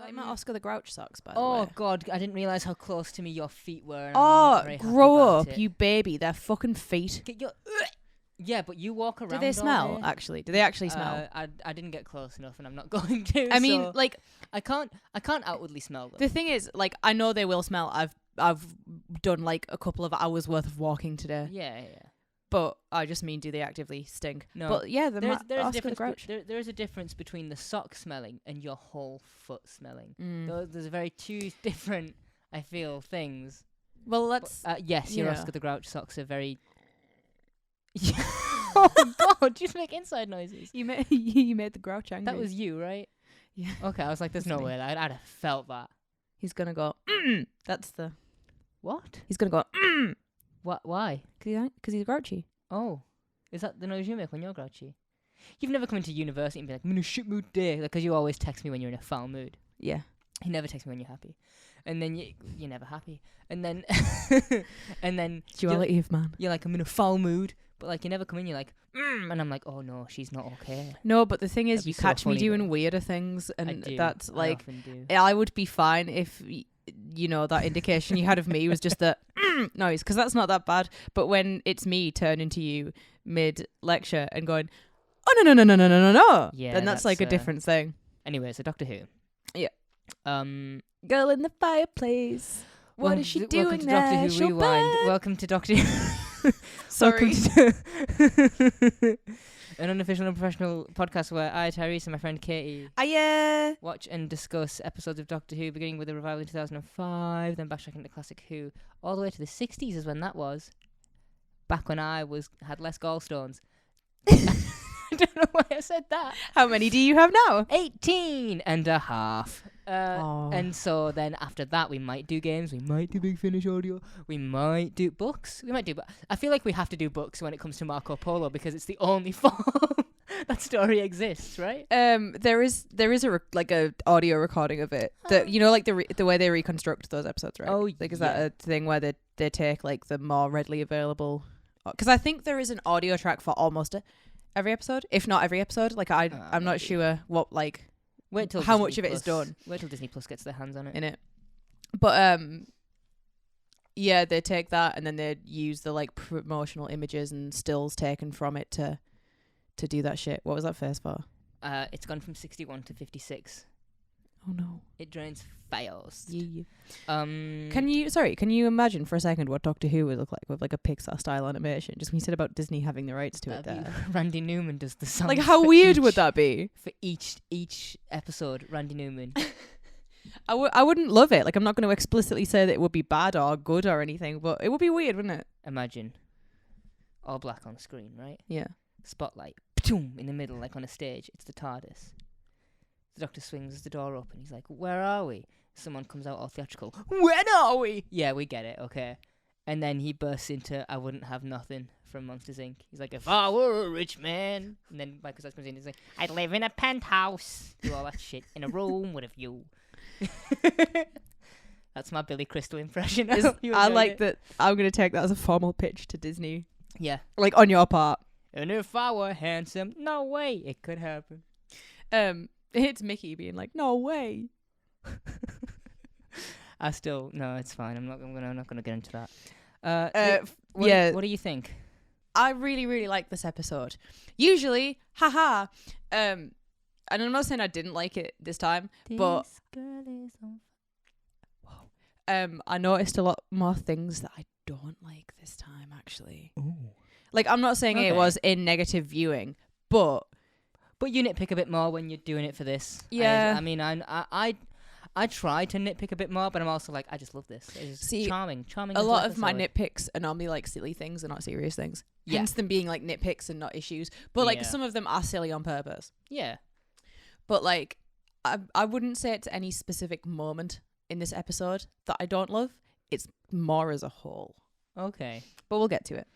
like my Oscar the Grouch socks, by the way. Oh God, I didn't realise how close to me your feet were. And I'm Oh, not very happy grow about up, it. you baby. They're fucking feet. Get your. Yeah, but you walk around. Do they all smell, day. actually? Do they actually smell? I didn't get close enough, and I'm not going to. I mean, so like, I can't outwardly smell them. the thing is, like, I know they will smell. I've done, like, a couple of hours worth of walking today. Yeah. But I just mean, do they actively stink? No. But yeah, There's a Oscar the difference. Grouch. There is a difference between the sock smelling and your whole foot smelling. Mm. There's very two different, I feel, things. Well, let's... Yes, your yeah. Oscar the Grouch socks are very... Oh, God, just make inside noises. You made the Grouch angry. That was you, right? Yeah. Okay, I was like, there's That's no me. way. I'd have felt that. He's gonna go, That's the... What? He's gonna go, What? Why? Because he's grouchy. Oh. Is that the noise you make when you're grouchy? You've never come into university and be like, I'm in a shit mood today. Because you always text me when you're in a foul mood. Yeah. You never text me when you're happy. And then you're never happy. And then... and then... Duality of man. You're like, I'm in a foul mood. But like, you never come in, you're like, and I'm like, oh no, she's not okay. No, but the thing is, That'd be you so catch me funny, doing though. weirder things, I and do. that's I like, often do. I would be fine if, you know, that indication you had of me was just the noise, because that's not that bad. But when it's me turning to you mid-lecture and going, oh, no, Yeah, then that's like a different thing. Anyway, so Doctor Who. Yeah. Girl in the fireplace. What is she doing welcome to there? Doctor Who She'll Rewind. burn. Welcome to Doctor Who. Sorry. An unofficial, unprofessional podcast where I, Tyrese, and my friend Katie watch and discuss episodes of Doctor Who, beginning with the revival in 2005, then backtracking to classic Who, all the way to the 60s is when that was. Back when I had less gallstones. I don't know why I said that. How many do you have now? 18 and a half. Aw. And so then after that, we might do games. We might do Big Finish audio. We might do books. We might do... I feel like we have to do books when it comes to Marco Polo because it's the only form that story exists, right? There is a audio recording of it. That you know, like the way they reconstruct those episodes, right? Oh, like is that a thing where they take like the more readily available? Because I think there is an audio track for almost every episode, if not every episode. Like I'm not sure what like Wait till how Disney much of it is Plus- done Wait till Disney Plus gets their hands on it. in it. But yeah, they take that and then they use the like promotional images and stills taken from it to do that shit. What was that face for? It's gone from 61 to 56. Oh no. It drains fast. Yeah. Can Can you imagine for a second what Doctor Who would look like with like a Pixar style animation? Just when you said about Disney having the rights to it there. Randy Newman does the sound. Like how weird would that be? For each episode, Randy Newman. I wouldn't love it. Like I'm not going to explicitly say that it would be bad or good or anything, but it would be weird, wouldn't it? Imagine. All black on screen, right? Yeah. Spotlight. Ptoom, in the middle, like on a stage. It's the TARDIS. The Doctor swings the door open. He's like, where are we? Someone comes out all theatrical. When are we? Yeah, we get it, okay. And then he bursts into I Wouldn't Have Nothing from Monsters, Inc. He's like, if I were a rich man. And then Michael Stipe comes in and he's like, I'd live in a penthouse. Do all that shit in a room with a view. That's my Billy Crystal impression. I like that. I'm going to take that as a formal pitch to Disney. Yeah. Like on your part. And if I were handsome, no way it could happen. It's Mickey being like, no way. No, it's fine. I'm not gonna get into that. What do you think? I really, really like this episode. Usually, haha. And I'm not saying I didn't like it this time, but I noticed a lot more things that I don't like this time, actually. Ooh. Like, I'm not saying it was in negative viewing, but you nitpick a bit more when you're doing it for this. Yeah. I mean, I try to nitpick a bit more, but I'm also like, I just love this. It's charming. A lot of my nitpicks are normally like silly things and not serious things. Yeah. Hence them being like nitpicks and not issues. But like some of them are silly on purpose. Yeah. But like, I wouldn't say it's any specific moment in this episode that I don't love. It's more as a whole. Okay. But we'll get to it.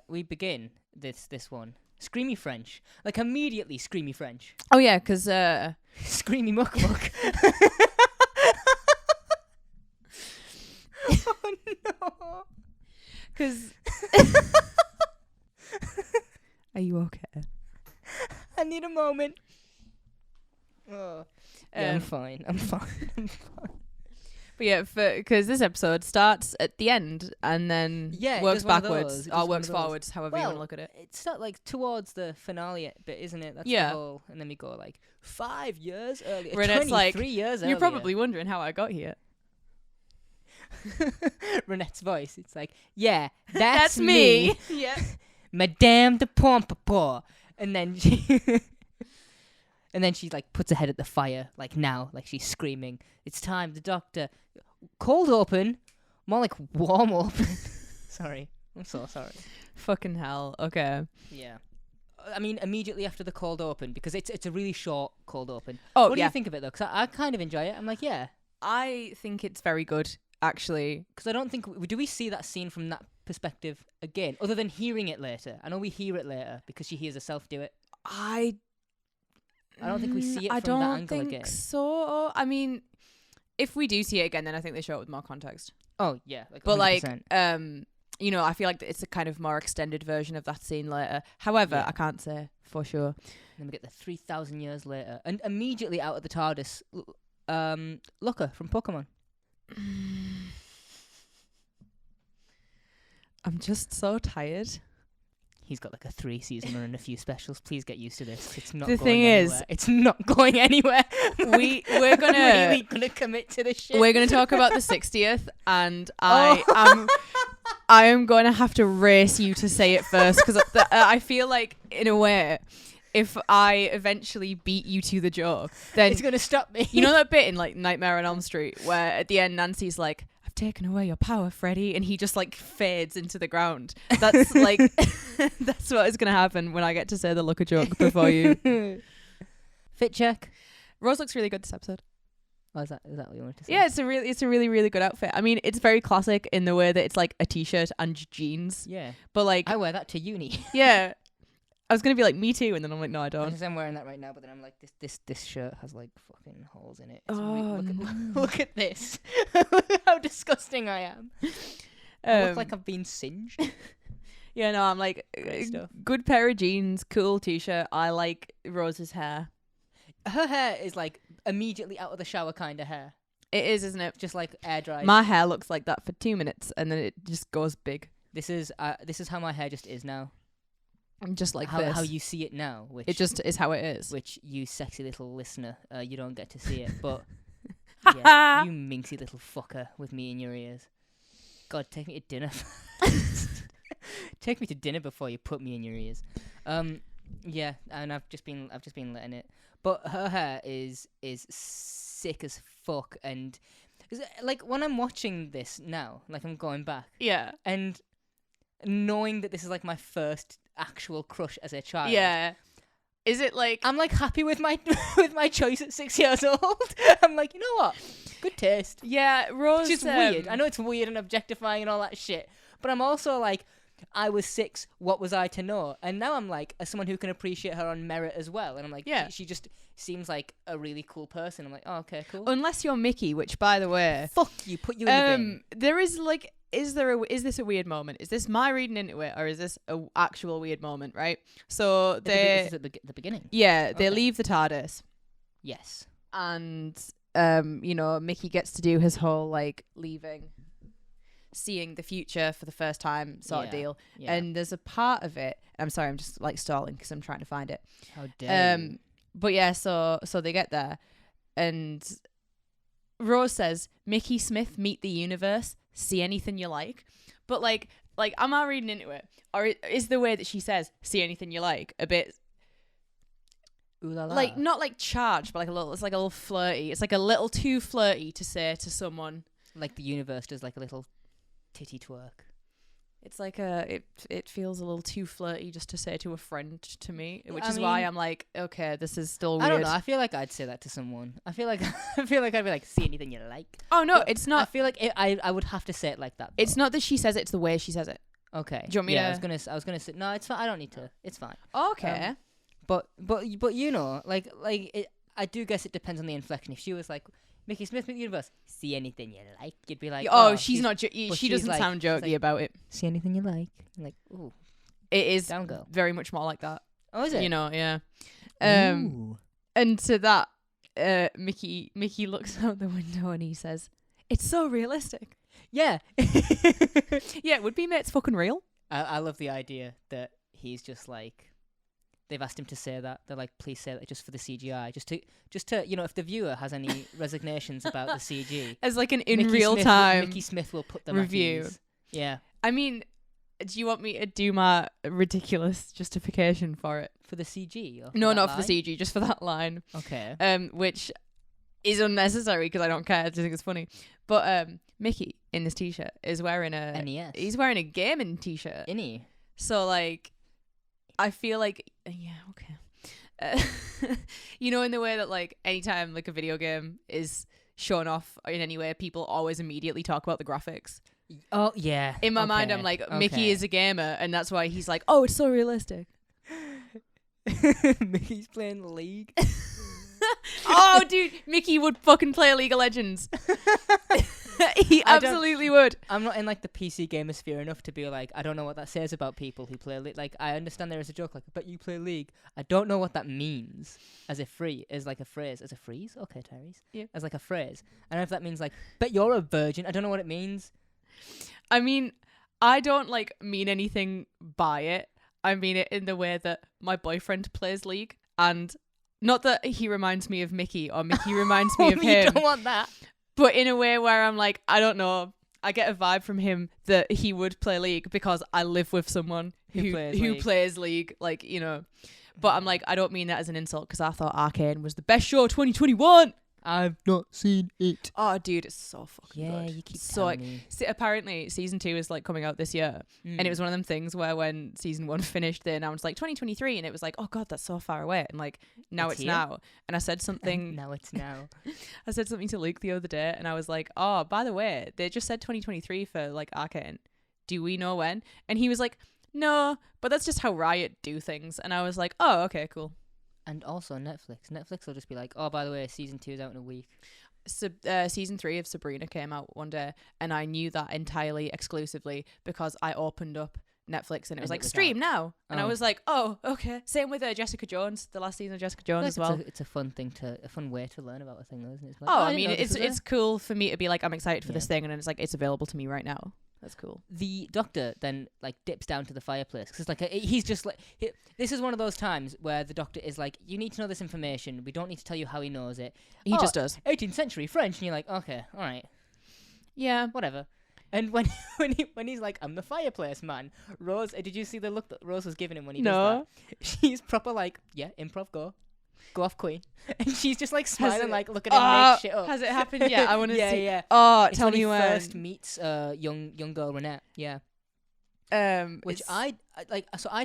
We begin this one. Screamy French. Like immediately screamy French. Oh yeah, because Screamy muck muck. Oh no. Because are you okay? I need a moment. Oh. Yeah, I'm fine. I'm fine. But yeah, because this episode starts at the end and then Yeah, it works does one of backwards those. It or does one works of those. forwards, however you want to Well, look at it. It's not like towards the finale bit, isn't it? That's Yeah. the whole. And then we go like 5 years earlier, Reinette's 23 like, years earlier. You're probably wondering how I got here. Reinette's voice. It's like, yeah, That's me. Yeah. Madame de Pompadour. And then she like puts her head at the fire, like now, like she's screaming. It's time, the doctor. Cold open, more like warm open. Sorry, I'm so sorry. Fucking hell. Okay. Yeah. I mean, immediately after the cold open, because it's a really short cold open. Oh, what do yeah. you think of it though? Because I kind of enjoy it. I'm like, yeah, I think it's very good, actually. because I don't think do we see that scene from that perspective again, other than hearing it later. I know we hear it later because she hears herself do it. I don't think we see it from that angle again. So. I mean, if we do see it again, then I think they show it with more context. Oh yeah, But 100%. you know, I feel like it's a kind of more extended version of that scene later. However, Yeah. I can't say for sure. Then we get the 3,000 years later, and immediately out of the TARDIS, Looker from Pokemon. I'm just so tired. He's got like a 3-season run and a few specials. Please get used to this. It's not. The going thing anywhere. is- it's not going anywhere. We're gonna really gonna commit to this shit. we're gonna talk about the 60th, and I am going to have to race you to say it first because I feel like in a way, if I eventually beat you to the joke, then It's gonna stop me. you know that bit in like Nightmare on Elm Street where at the end Nancy's like, "I've taken away your power, Freddy," and he just like fades into the ground. That's like that's what is gonna happen when I get to say the Looker joke before you. Fit check. Rose looks really good this episode. Oh, is that what you wanted to say? Yeah, it's a really good outfit. I mean, it's very classic in the way that it's like a t-shirt and jeans. Yeah. But like, I wear that to uni. yeah, I was gonna be like, me too, and then I'm like, no, I don't. I'm wearing that right now, but then I'm like, this shirt has like fucking holes in it. Oh, look at this. How disgusting I am. I look like I've been singed. Yeah, no, I'm like, Great stuff. good pair of jeans, cool t-shirt. I like Rose's hair. Her hair is like immediately out of the shower kind of hair. It is, isn't it? Just like air dried. My hair looks like that for 2 minutes, and then it just goes big. This is how my hair just is now. I'm just like how, this. how you see it now, which It just is how it is. which you sexy little listener, you don't get to see it, but yeah, you minxy little fucker with me in your ears. God, take me to dinner. Take me to dinner before you put me in your ears. Yeah, and I've just been letting it. But her hair is sick as fuck, and like when I'm watching this now, like I'm going back Yeah. and knowing that this is like my first actual crush as a child. Yeah. Is it like... I'm like happy with my with my choice at 6 years old. I'm like, you know what? Good taste. Yeah, Rose... It's just weird. I know it's weird and objectifying and all that shit, but I'm also like, I was 6, what was I to know? And now I'm like, as someone who can appreciate her on merit as well. And I'm like, Yeah. she just seems like a really cool person. I'm like, oh, okay, cool. Unless you're Mickey, which, by the way... Fuck you, put you in the bin. There is like... Is this a weird moment? Is this my reading into it, or is this a actual weird moment, right? So This is at the beginning. Yeah, they Okay. leave the TARDIS. Yes. And you know, Mickey gets to do his whole like leaving, seeing the future for the first time sort of Yeah, deal. yeah. And there's a part of it. I'm sorry, I'm just like stalling because I'm trying to find it. How dare you. But yeah, so they get there, and Rose says, "Mickey Smith, meet the universe. See anything you like." But like, am I reading into it, or is the way that she says "see anything you like" a bit? Ooh la la. Like not like charged, but like a little. It's like a little flirty. It's like a little too flirty to say to someone. Like the universe does like a little titty twerk. It's like it feels a little too flirty just to say to a friend to me, which I is why mean- I'm like, okay, this is still weird. I don't know. I feel like I'd say that to someone. I feel like I'd be like, see anything you like. Oh no, But it's I not. feel like I would have to say it like that. It's though. not that she says it; it's the way she says it. Okay. Do you want me yeah, to- I was gonna say no. It's fine. I don't need to. It's fine. Okay. But you know, like it. I do guess it depends on the inflection. If she was like Mickey Smith with the universe, see anything you like, you'd be like, oh, she's not. but She she's doesn't like- sound she's jokey like- about it. see anything you like. I'm like, ooh, It is down girl. very much more like that. Oh, is it? You know, yeah. Ooh. And to that, Mickey looks out the window and he says, "It's so realistic." Yeah. Yeah, it would be, mate. It's fucking real. I love the idea that he's just like, they've asked him to say that. They're like, please say that just for the CGI, just to if the viewer has any resignations about the CG, As like an Mickey real Smith, time Mickey Smith will put them review. At ease. Yeah, I mean, do you want me to do my ridiculous justification for it? for the CG. Or No, that not line? for the CG, just for that line. Okay. Which is unnecessary because I don't care. I just think it's funny. But Mickey in this t-shirt is wearing a NES. he's wearing a gaming t-shirt. Innie. So like, I feel like okay. In the way that like anytime like a video game is shown off in any way, people always immediately talk about the graphics. Oh yeah. In my mind, I'm like, Mickey is a gamer, and that's why he's like, oh, it's so realistic. Mickey's playing League. Oh, dude, Mickey would fucking play League of Legends. He absolutely would. I'm not in like the PC gamer sphere enough to be like, I don't know what that says about people who play League. Like, I understand there is a joke like, but you play League. I don't know what that means as a phrase. Okay, Tyrese. Yeah. As like a phrase. I don't know if that means like, but you're a virgin. I don't know what it means. I mean, I don't like mean anything by it. I mean it in the way that my boyfriend plays League, and not that he reminds me of Mickey or Mickey reminds me of him. You don't want that. But in a way where I'm like, I don't know, I get a vibe from him that he would play League because I live with someone who plays League, like, But I'm like, I don't mean that as an insult because I thought Arcane was the best show of 2021. I've not seen it. Oh, dude, it's so fucking good. Yeah, you keep so telling me. Apparently, season 2 is like coming out this year, and it was one of them things where when season 1 finished, they announced like 2023, and it was like, oh god, that's so far away, and like now it's now. And I said something. Now it's now. I said something to Luke the other day, and I was like, oh, by the way, they just said 2023 for like Arcane. Do we know when? And he was like, no, but that's just how Riot do things. And I was like, oh, okay, cool. And also Netflix. Netflix will just be like, oh, by the way, season 2 is out in a week. Season 3 of Sabrina came out one day, and I knew that entirely exclusively because I opened up Netflix and it was like, stream now. And I was like, oh, okay. Same with Jessica Jones, the last season of Jessica Jones as well. It's a fun thing a fun way to learn about a thing, though, isn't it? It's like, I mean, it's cool for me to be like, I'm excited for this thing, and then it's like, it's available to me right now. That's cool. The Doctor then like dips down to the fireplace because like he's just like this is one of those times where the Doctor is like, you need to know this information. We don't need to tell you how he knows it. He just does. 18th century French, and you're like, okay, all right, yeah, whatever. And when he's like, I'm the fireplace man, Rose, did you see the look that Rose was giving him when he does that? She's proper like, yeah, improv, go off, queen. And she's just like smiling, like looking at him make shit up. Has it happened yet? I want to see. Yeah. Oh, it's tell when me he when. first meets young girl Reinette. Yeah. Which I'd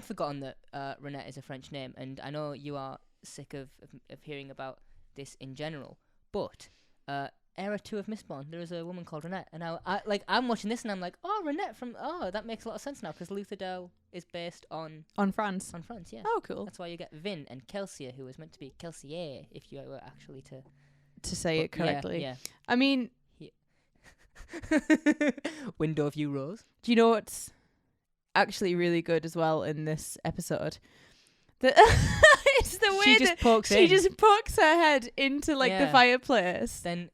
forgotten that Reinette is a French name, and I know you are sick of hearing about this in general. But era 2 of Mistborn, there is a woman called Reinette, and I'm watching this and I'm like, oh, Reinette that makes a lot of sense now because Lutherdale is based on France. On France, yeah. Oh, cool. That's why you get Vin and Kelsier, who was meant to be Kelsier if you were actually to say it correctly. Yeah. I mean, window view Rose. Do you know what's actually really good as well in this episode? It's the way she just pokes her head into like the fireplace. Then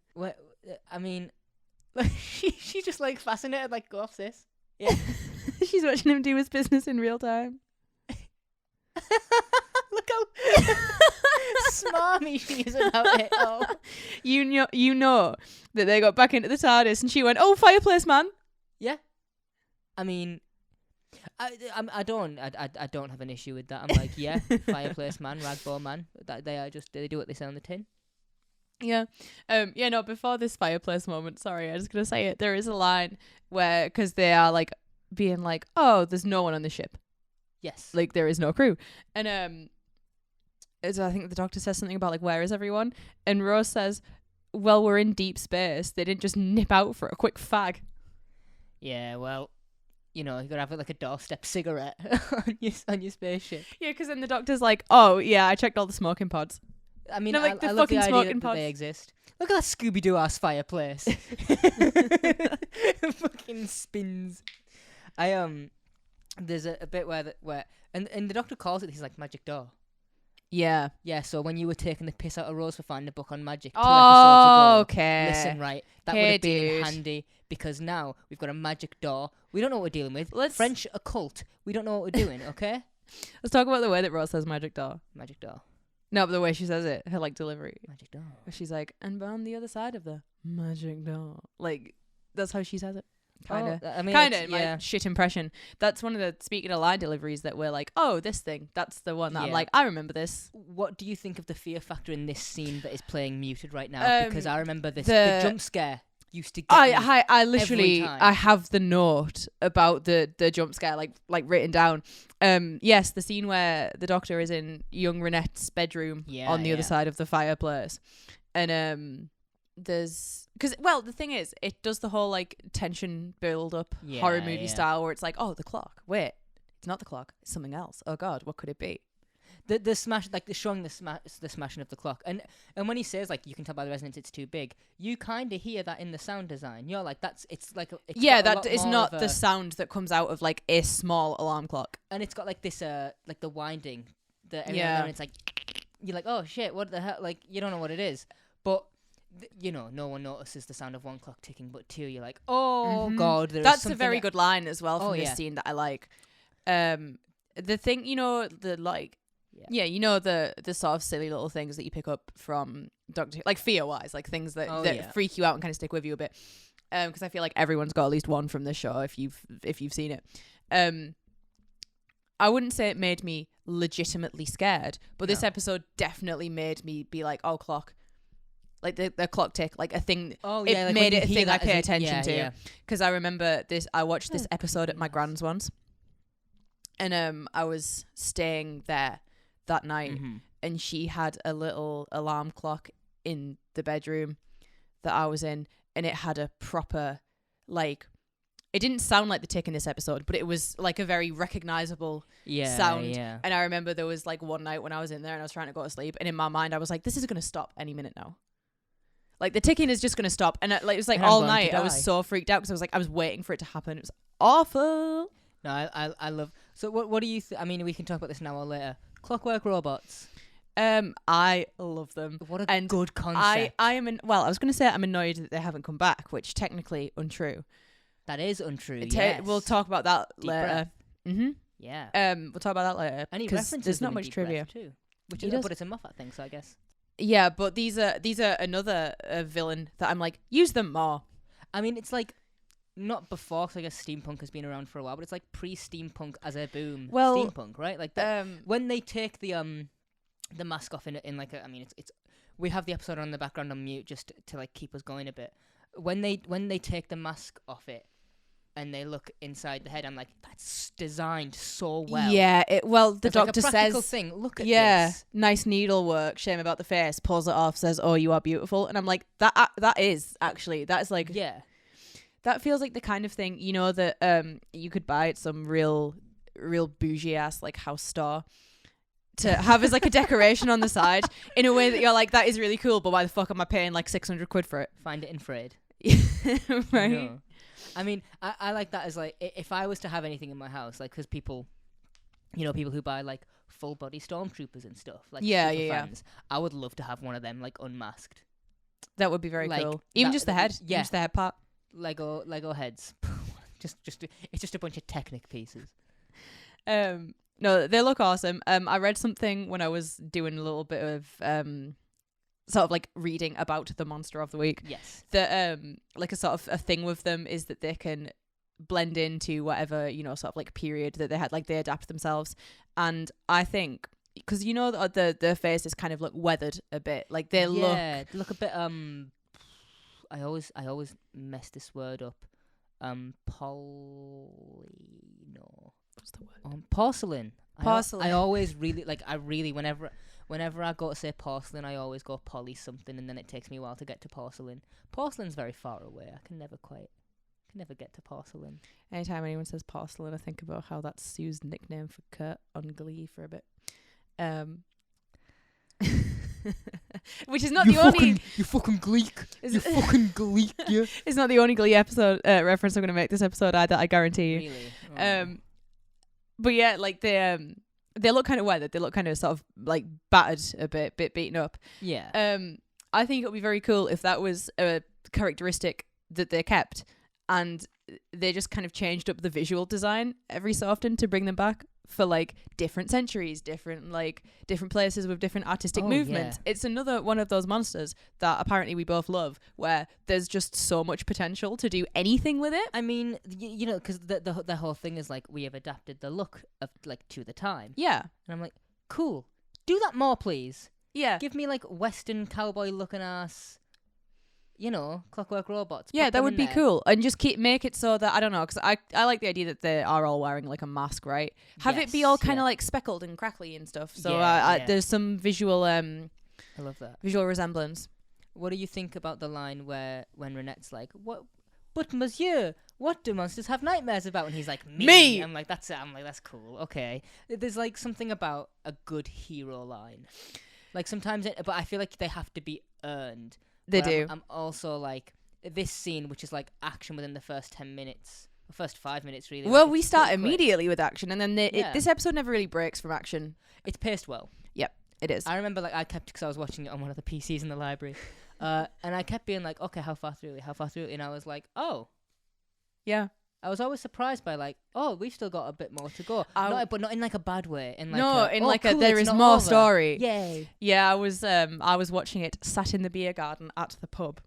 I mean, she's just like fascinated, like, go off, sis. Yeah. She's watching him do his business in real time. Look how smarmy she is about it. Oh. You know that they got back into the TARDIS and she went, oh, fireplace man. Yeah. I mean, I don't have an issue with that. I'm like, yeah, fireplace man, ragbow man. That they do what they say on the tin. Yeah. No, before this fireplace moment, sorry, I'm just going to say it. There is a line where, because they are like being like, oh, there's no one on the ship. Yes. Like there is no crew. And so I think the Doctor says something about like, where is everyone? And Rose says, well, we're in deep space. They didn't just nip out for a quick fag. Yeah, well, you know, you gotta have like a doorstep cigarette on your spaceship. Yeah, because then the Doctor's like, oh yeah, I checked all the smoking pods. I mean, no, like I love the idea that they exist. Look at that Scooby-Doo ass fireplace. Fucking spins. There's a bit where and the Doctor calls it his like magic door. Yeah. Yeah, so when you were taking the piss out of Rose for finding a book on magic 2 Oh, episodes ago, okay. listen, right, that Hey, would have been dude. handy, because now we've got a magic door. We don't know what we're dealing with. Let's- French occult. We don't know what we're doing, okay? Let's talk about the way that Rose says magic door. Magic door. No, but the way she says it, her like delivery. Magic door. She's like, and on the other side of the magic door. Like, that's how she says it. Kind of. I mean, Kind it's- of, my shit impression. That's one of the, speaking of line deliveries, that we're like, oh, this thing. That's the one that I'm Yeah. like, I remember this. What do you think of the fear factor in this scene that is playing muted right now? Because I remember this, the the jump scare used to get me. I literally, time. I have the note about the jump scare, like written down. Yes, the scene where the Doctor is in young Reinette's bedroom on the other side of the fireplace. And there's, because, well, the thing is, it does the whole like tension build up horror movie style where it's like, oh, the clock, wait, it's not the clock, it's something else. Oh god, what could it be? The smash, like the showing the smashing of the clock, and when he says like you can tell by the resonance it's too big, you kind of hear that in the sound design. You're like, it's like it's Yeah, got a that lot is more not of the a- sound that comes out of like a small alarm clock. and it's got like this like the winding, Yeah. and it's like you're like, oh shit, what the hell? Like you don't know what it is, but you know, no one notices the sound of one clock ticking, but two, you're like, oh god, there is That's a something very that- good line as well from Oh, this yeah. scene that I like. The thing, you know, the like, yeah, you know, the sort of silly little things that you pick up from Doctor, like fear wise, like things that, freak you out and kind of stick with you a bit. Because I feel like everyone's got at least one from this show if you've seen it. I wouldn't say it made me legitimately scared, but this episode definitely made me be like, oh, clock. Like the clock tick, like a thing. Oh It yeah, like made when you it a hear thing I that as pay a- attention to. Yeah. Because I remember this, I watched this Oh, episode at my grand's once, and I was staying there that night, Mhm. and she had a little alarm clock in the bedroom that I was in, and it had a proper, like, it didn't sound like the tick in this episode, but it was like a very recognizable sound. Yeah. And I remember there was like one night when I was in there and I was trying to go to sleep, and in my mind I was like, this is going to stop any minute now. Like the ticking is just going to stop. And like, it was like And I'm all going to night I was die. so freaked out because I was waiting for it to happen. It was awful. No, I love. So what do you? I mean, we can talk about this now or later. Clockwork robots. I love them. What a And good concept. I am well, I was going to say I'm annoyed that they haven't come back, which technically untrue. That is untrue. We'll talk about that Deep later. breath. Yeah. We'll talk about that later. And he 'cause references there's them not in much Deep Breath trivia. too. Which He is, does. but it's a Moffat thing, so I guess. Yeah, but these are another villain that I'm like, use them more. I mean, it's like not before, because I guess steampunk has been around for a while, but it's like pre-steampunk as a boom. Well, steampunk, right? Like that. When they take the mask off in like a, I mean, it's we have the episode on the background on mute just to like keep us going a bit. When they take the mask off it and they look inside the head, I'm like, that's designed so well. Yeah, the It's like doctor a practical says, thing. Look at this. nice needlework, shame about the face, pulls it off, says, oh, you are beautiful. And I'm like, that is actually, that is like, Yeah. that feels like the kind of thing, you know, that you could buy at some real bougie ass like house store to have as like a decoration on the side in a way that you're like, that is really cool, but why the fuck am I paying like 600 quid for it? Find it in Fred. Right? No. I mean, I like that as like, if I was to have anything in my house, like, because people, you know, people who buy like full body stormtroopers and stuff, like Yeah, super yeah. fans, I would love to have one of them like unmasked. That would be very Like, cool. Even that- just the head. yeah. Even just the head part. Lego heads. It's just a bunch of Technic pieces. No, they look awesome. I read something when I was doing a little bit of sort of like reading about the monster of the week. Yes. That like a sort of a thing with them is that they can blend into whatever, you know, sort of like period that they had, like they adapt themselves. And I think because you know the faces kind of look weathered a bit, like they they look a bit I always mess this word up. What's the word? Porcelain. Porcelain. I always really like. Whenever I go to say porcelain, I always go poly something, and then it takes me a while to get to porcelain. Porcelain's very far away. I can never get to porcelain. Anytime anyone says porcelain, I think about how that's Sue's nickname for Kurt on Glee for a bit. Which is not the only. You fucking Gleek. Is You it- fucking Gleek. Yeah. It's not the only Glee episode reference I'm going to make this episode either. I guarantee you. Really. Oh. But yeah, like they they look kind of weathered. They look kind of sort of like battered a bit beaten up. Yeah. I think it would be very cool if that was a characteristic that they kept, and they just kind of changed up the visual design every so often to bring them back for like different centuries, different places with different artistic movements. Yeah. It's another one of those monsters that apparently we both love, where there's just so much potential to do anything with it. I mean, you know, because the whole thing is like we have adapted the look of like to the time. Yeah. And I'm like, cool. Do that more, please. Yeah. Give me like Western cowboy looking ass, you know, Clockwork robots. Yeah, Put that them would in be there. cool. And just make it so that, I don't know, because I like the idea that they are all wearing like a mask, right? Have it be all Yes, kind of yeah. like speckled and crackly and stuff. So Yeah. there's some visual I love that. visual resemblance. What do you think about the line when Reinette's like, "What, but Monsieur, what do monsters have nightmares about?" And he's like, "Me." I'm like, "That's it." I'm like, "That's cool." Okay. There's like something about a good hero line. Like sometimes, but I feel like they have to be earned. They But do. I'm also like this scene, which is like action within the first 10 minutes, or first 5 minutes, really. Well, like, we it's start pretty quick. immediately with action, and then Yeah. this episode never really breaks from action. It's paced well. It is. I remember like I kept because I was watching it on one of the PCs in the library, and I kept being like, "Okay, how far through? How far through?" And I was like, "Oh." Yeah. I was always surprised by like, "Oh, we've still got a bit more to go." But not in like a bad way. In like No, a, in "Oh, like cool, there it's is not more over." story. Yay! Yeah, I was watching it sat in the beer garden at the pub.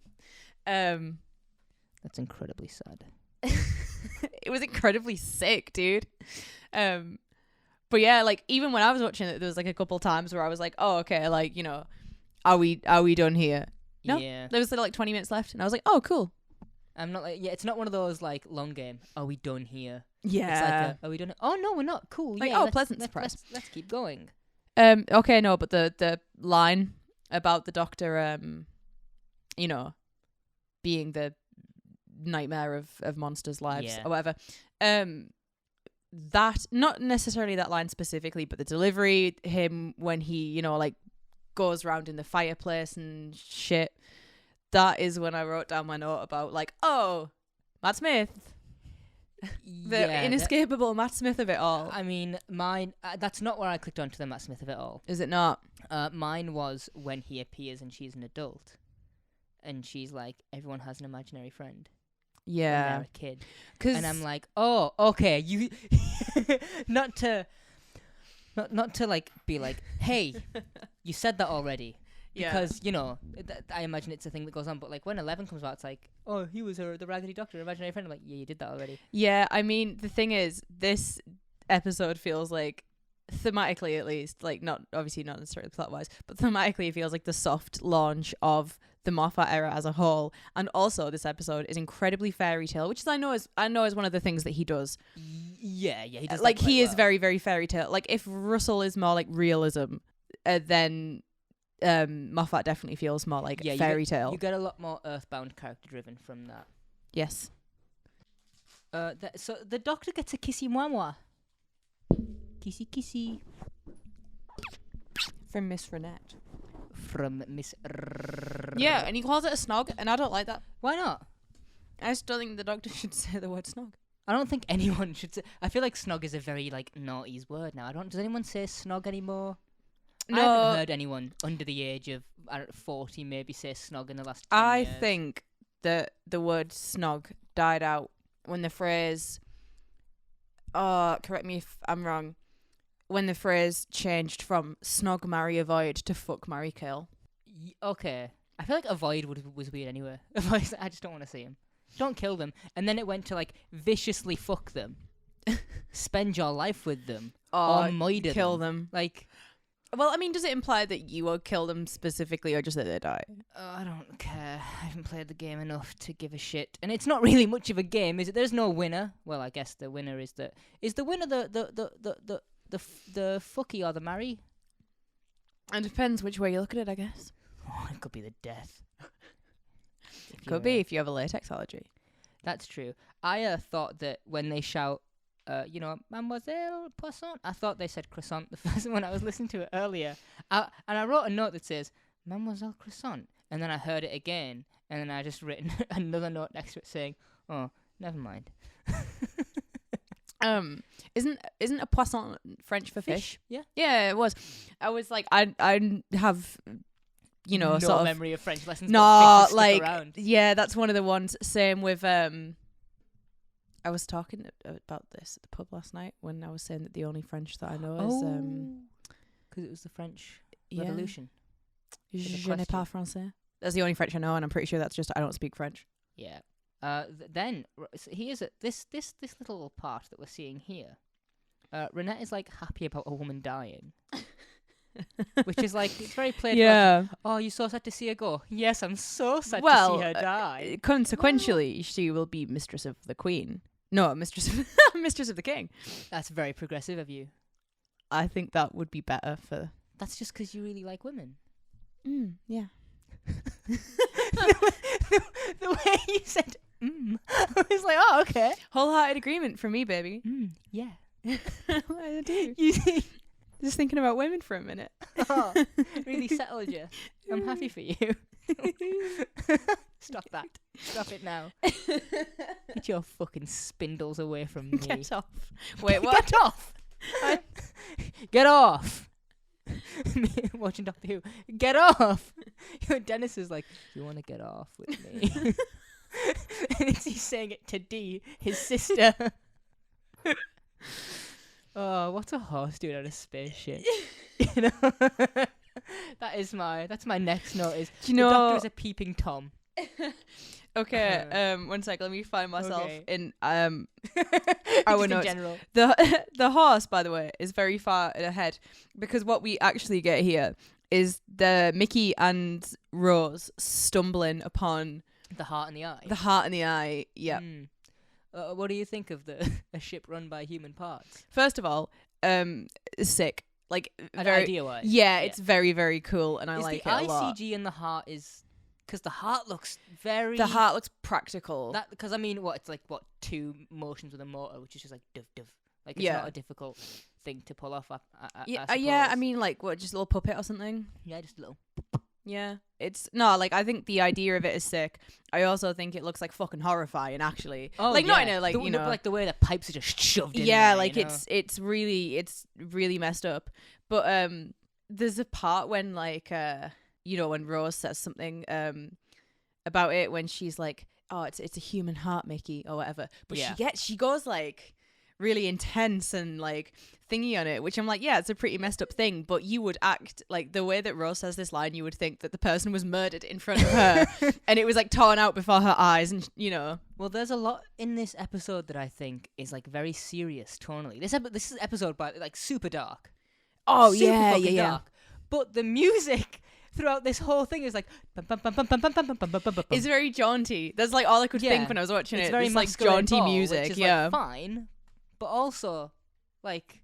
That's incredibly sad. It was incredibly sick, dude. But yeah, like even when I was watching it, there was like a couple times where I was like, "Oh, okay, like, you know, are we done here?" No. Yeah. There was like 20 minutes left, and I was like, "Oh, cool." I'm not like it's not one of those like long game. Are we done here? Yeah. It's like are we done? Oh no, we're not. Cool. Like, yeah. oh, let's- pleasant let's- surprise. Let's keep going. Okay, no, but the line about the doctor, you know, being the nightmare of monsters' lives Yeah. or whatever. That, not necessarily that line specifically, but the delivery, him when he, you know, like goes around in the fireplace and shit. That is when I wrote down my note about like, oh, Matt Smith, the inescapable Matt Smith of it all. I mean, mine. That's not where I clicked onto the Matt Smith of it all. Is it not? Mine was when he appears and she's an adult, and she's like, everyone has an imaginary friend. When Yeah. they're a kid. 'Cause And I'm like, oh, okay, you, not to like be like, hey, you said that already, yeah. because you know, I imagine it's a thing that goes on. But like when 11 comes out, it's like, oh, he was the raggedy doctor, imaginary friend. I'm like, yeah, you did that already. Yeah, I mean, the thing is, this episode feels like, thematically at least, like not obviously not necessarily plot wise, but thematically it feels like the soft launch of the Moffat era as a whole. And also this episode is incredibly fairy tale, which is I know is one of the things that he does. Yeah, he does. Like that quite he is well. very, very fairy tale. Like if Russell is more like realism, then Moffat definitely feels more like Yeah, fairy tale. You get a lot more earthbound character driven from that. Yes. So the doctor gets a kissy moi. Kissy kissy. From Miss Reinette. From Miss. Yeah, and he calls it a snog, and I don't like that. Why not? I just don't think the doctor should say the word snog. I don't think anyone should say. I feel like snog is a very like naughty's word now. Does anyone say snog anymore? I No. haven't heard anyone under the age of 40 maybe say snog in the last 10 I years. think that the word snog died out when the phrase, correct me if I'm wrong, when the phrase changed from snog, marry, avoid to fuck, marry, kill. Okay. I feel like avoid was weird anyway. Avoid, I just don't want to see him. Don't kill them. And then it went to like viciously fuck them. Spend your life with them. Or murder kill them. Like, Well, I mean, does it imply that you will kill them specifically or just that they die? I don't care. I haven't played the game enough to give a shit. And it's not really much of a game, is it? There's no winner. Well, I guess the winner is the winner the fucky or the marry? It depends which way you look at it, I guess. Oh, it could be the death. Could be if you have a latex allergy. That's true. I thought that when they shout, Mademoiselle Poisson, I thought they said croissant the first when I was listening to it earlier. And I wrote a note that says, Mademoiselle Croissant. And then I heard it again. And then I just written another note next to it saying, oh, never mind. Isn't a poisson French for fish? Yeah. Yeah, it was. I was like, I have, No sort of memory of French lessons. No, but fishes like stick around. yeah, that's one of the ones. Same with I was talking about this at the pub last night when I was saying that the only French that I know is because it was the French yeah. Revolution. Je ne parle français. That's the only French I know, and I'm pretty sure that's just I don't speak French. Yeah. Then here's this little part that we're seeing here. Reinette is like happy about a woman dying, which is like it's very playful. Yeah. Like, oh, you're so sad to see her go. Yes, I'm so sad to see her die. Consequentially, she will be mistress of the queen. No, mistress of mistress of the king. That's very progressive of you. I think that would be better for. That's just because you really like women. Yeah. the way you said I was like, oh, okay. Wholehearted agreement from me, baby. Yeah. I do. Just thinking about women for a minute. Oh, really settled you. I'm happy for you. Stop that. Stop it now. Get your fucking spindles away from me. Get off. Wait, what? Get off. Get off. Watching Doctor Who. Get off. Dennis is like, you want to get off with me? And he's saying it to Dee, his sister. Oh, what's a horse doing on a spaceship? You know, that's my next note. Is do you know the Doctor is a peeping Tom? Okay, one sec. Let me find myself in our notes. In general. The horse, by the way, is very far ahead because what we actually get here is the Mickey and Rose stumbling upon the heart and the eye. The heart and the eye. Yeah. What do you think of a ship run by human parts? First of all, sick. Like idea-wise. Yeah, it's very, very cool, and I like it a lot. The ICG in the heart is because the heart looks very. The heart looks practical. That because I mean, it's like two motions with a motor, which is just like dove dove. Like it's not a difficult thing to pull off. I mean, like what, just a little puppet or something. Yeah, just a little. Yeah, it's no, like I think the idea of it is sick. I also think it looks like fucking horrifying, actually. Oh, like yeah. not in a like like the way the pipes are just shoved in. Yeah, there, like it's really messed up. But there's a part when like when Rose says something about it when she's like, oh, it's a human heart, Mickey, or whatever. But she goes like really intense and like thingy on it, which I'm like, yeah, it's a pretty messed up thing, but you would act like the way that Rose says this line, you would think that the person was murdered in front of her and it was like torn out before her eyes, and well, there's a lot in this episode that I think is like very serious tonally. This is episode by like super dark. Oh, super yeah. Dark. But the music throughout this whole thing is like it's very jaunty. That's like all I could think when I was watching it. It's very like jaunty music, which is like fine, but also like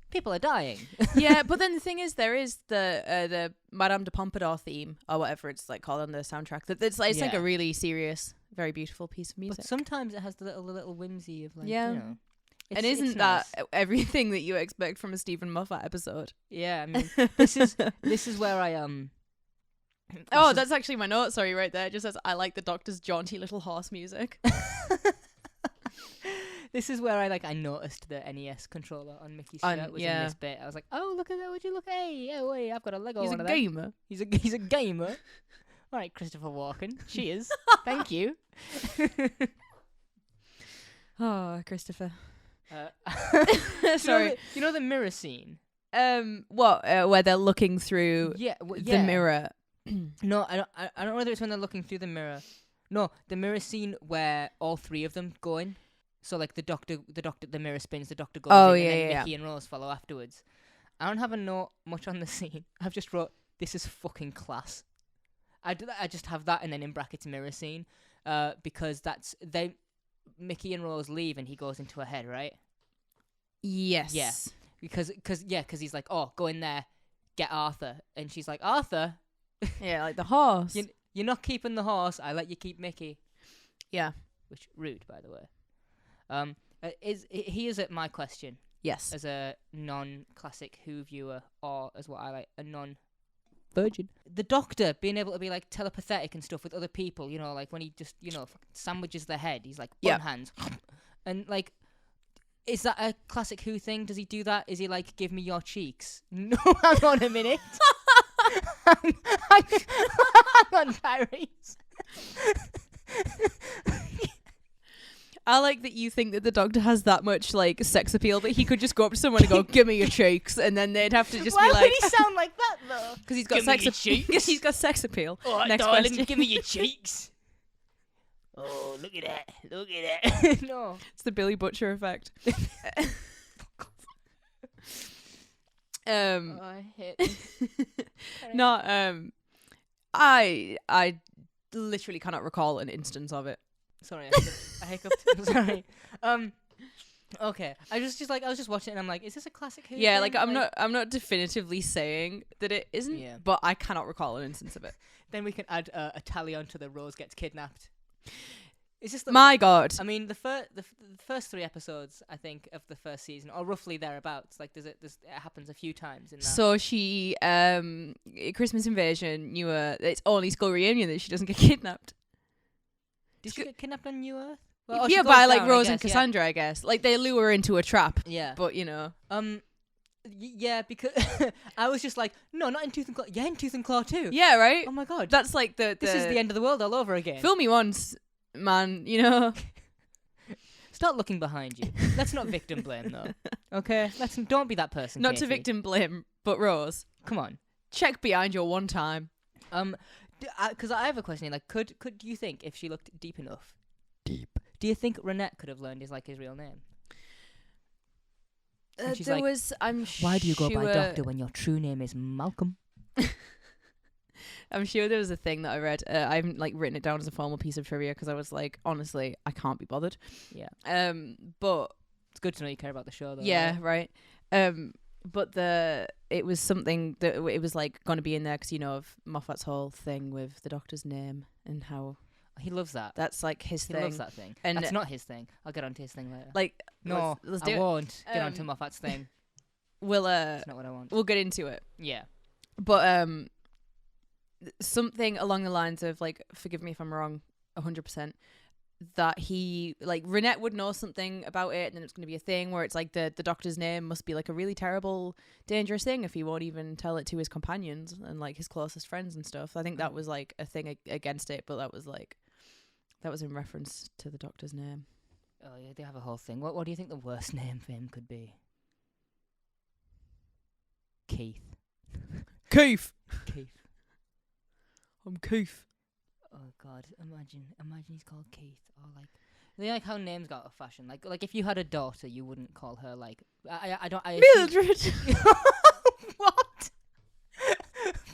people are dying. Yeah, but then the thing is, there is the Madame de Pompadour theme or whatever it's like called on the soundtrack. It's like a really serious, very beautiful piece of music. But sometimes it has the little whimsy of like and isn't that everything that you expect from a Stephen Moffat episode? Yeah, I mean, this is where I that's actually my note. Sorry, right there. It just says I like the Doctor's jaunty little horse music. This is where I noticed the NES controller on Mickey's shirt was in this bit. I was like, oh, look at that! Would you look? Hey, oh wait, I've got a Lego. He's one a of gamer. Them. He's a gamer. All right, Christopher Walken. Cheers. Thank you. Oh, Christopher. Sorry. You know the mirror scene? Where they're looking through the mirror. No, I don't know whether it's when they're looking through the mirror. No, the mirror scene where all three of them go in. So like the mirror spins, the Doctor goes in, and then Mickey and Rose follow afterwards. I don't have a note much on the scene. I've just wrote, this is fucking class. I just have that and then in brackets mirror scene, because Mickey and Rose leave and he goes into her head, right? Yes. Yeah. Because he's like, oh, go in there, get Arthur, and she's like, Arthur. Yeah, like the horse. You're not keeping the horse. I let you keep Mickey. Yeah. Which rude, by the way. Here's my question. Yes. As a non-classic Who viewer, or as what I like, a non-virgin. The Doctor being able to be like telepathetic and stuff with other people, like when he just, sandwiches their head. He's like, one hands. And like, Is that a classic Who thing? Does he do that? Is he like, give me your cheeks? No, hang on a minute. hang on, Tyrese. I like that you think that the Doctor has that much like sex appeal that he could just go up to someone and go, "Give me your cheeks," and then they'd have to just Why be like, would he sound like that though? because he's got he's got sex appeal. Oh, Next darling, question. give me your cheeks. Oh, look at that. Look at that. No. It's the Billy Butcher effect. I hate this. Not I literally cannot recall an instance of it. Sorry, I hiccuped. I'm sorry. Okay. I was just watching it and I'm like, is this a classic Who Yeah, thing? like I'm not definitively saying that it isn't, Yeah. but I cannot recall an instance of it. Then we can add a tally onto the Rose gets kidnapped. Is this My God. I mean, the first 3 episodes, I think, of the first season, or roughly thereabouts. Like, it happens a few times in that. So she, Christmas Invasion, it's only school reunion that she doesn't get kidnapped. Did she get kidnapped on New Earth? Well, Yeah, she by goes like down, Rose I and guess, Cassandra, I guess. Like they lure her into a trap. Yeah. But you know. Yeah, because I was just like, no, not in Tooth and Claw. Yeah, in Tooth and Claw too. Yeah, right. Oh my God. That's like this This is the end of the world all over again. Fool me once, man. You know. Start looking behind you. Let's not victim blame though. Okay, don't be that person. Not to Katie. victim blame, but Rose, Come on. check behind you one time. Because I have a question. Like, could you think if she looked deep enough? Do you think Reinette could have learned his real name? And she's There like, was, I'm why do you go by sure- Doctor when your true name is Malcolm? I'm sure there was a thing that I read. I haven't like written it down as a formal piece of trivia because I was like, honestly, I can't be bothered. Yeah. But It's good to know you care about the show though. yeah, right. But it was something that it was like going to be in there because of Moffat's whole thing with the Doctor's name and how He loves that. that's like his He thing. loves that thing. And That's not his thing. I'll get onto his thing later. Like, No, let's do I it. won't get onto Um, Moffat's thing. We'll That's not what I want. we'll get into it. Yeah. But something along the lines of like, forgive me if I'm wrong, 100%. That he like Reinette would know something about it, and then it's going to be a thing where it's like the Doctor's name must be like a really terrible, dangerous thing if he won't even tell it to his companions and like his closest friends and stuff. I think that was like a thing against it, but that was in reference to the Doctor's name. Oh yeah, they have a whole thing. What do you think the worst name for him could be? Keith. Keith. Keith. I'm Keith. Oh God, imagine he's called Keith, or like, they like how names got out of fashion. Like if you had a daughter, you wouldn't call her like I don't. Mildred. What?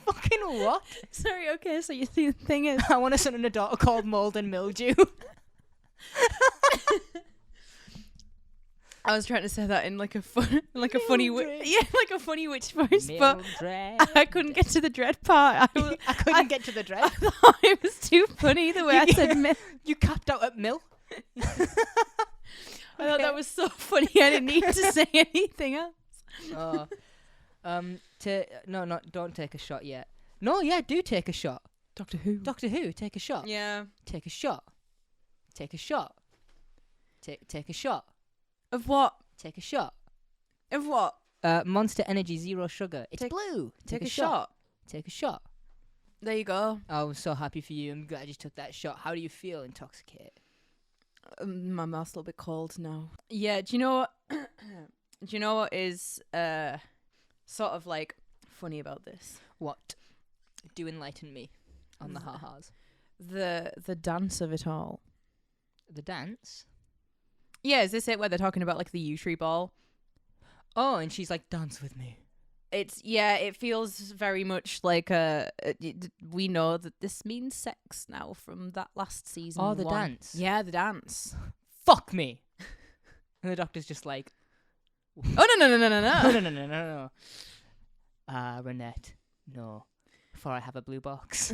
Fucking what? Sorry. Okay. So you see, the thing is, I want a son and a daughter called Mold and Mildew. I was trying to say that in like a funny Mildred. like a funny witch voice, but Mildred. I couldn't get to the dread part. I couldn't get to the I dress. thought it was too funny the way I said Mill. You capped out at Mill. I thought that was so funny. I didn't need to say anything else. Don't take a shot yet. No, yeah, do take a shot. Doctor Who. Doctor Who, take a shot. Yeah. Take a shot. Take a shot. Take a shot. Of what? Take a shot. Of what? Monster Energy Zero Sugar. It's Take- blue. Take a shot. Take a shot. There you go. Oh, I'm so happy for you. I'm glad you took that shot. How do you feel intoxicated? My mouth's a little bit cold now. Yeah. Do you know what? Do you know what is sort of like funny about this? What? Do enlighten me on the ha-has. The dance of it all. The dance? Yeah, is this it where they're talking about like the yew tree ball? Oh, and she's like, dance with me. It feels very much like we know that this means sex now from that last season. Oh, the 1. dance. Yeah, the dance. Fuck me. And the Doctor's just like, Oh no. no. Reinette, no. Before I have a blue box.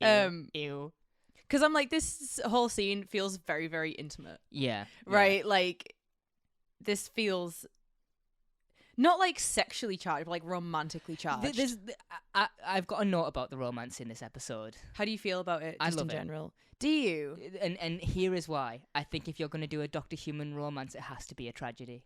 Ew. Because I'm like, this whole scene feels very, very intimate. Yeah. Right? Like, this feels Not like sexually charged, but like romantically charged. I've got a note about the romance in this episode. How do you feel about it, I just love in it. general? Do you? And here is why. I think if you're going to do a Doctor Human romance, it has to be a tragedy.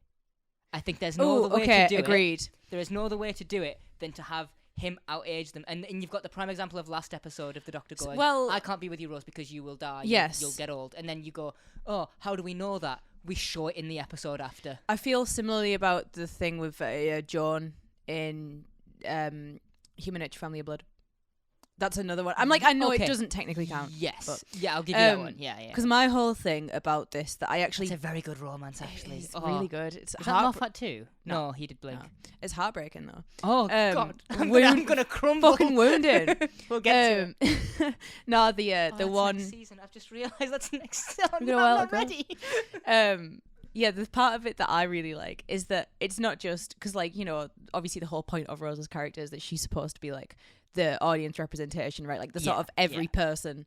I think there's no other way to do agreed. it. There is no other way to do it than to have him outage them. And you've got the prime example of last episode of the Doctor going, well, I can't be with you, Rose, because you will die. Yes. You'll get old. And then you go, oh, how do we know that? We show it in the episode after. I feel similarly about the thing with John in Human Nature, Family of Blood. That's another one. I'm like, I know it doesn't technically count. Yes. But, yeah, I'll give you that one. Yeah. Because my whole thing about this, that I actually... It's a very good romance, actually. It's really good. It's Was that Moffat too? No, he did Blink. No. It's heartbreaking, though. Oh, God. I'm going to crumble. Fucking wounding. We'll get to it. No, the one... Next season. I've just realised that's next season. I'm not ready. Yeah, the part of it that I really like is that it's not just... Because, like, you know, obviously the whole point of Rosa's character is that she's supposed to be, like, the audience representation, right? Like the sort of every person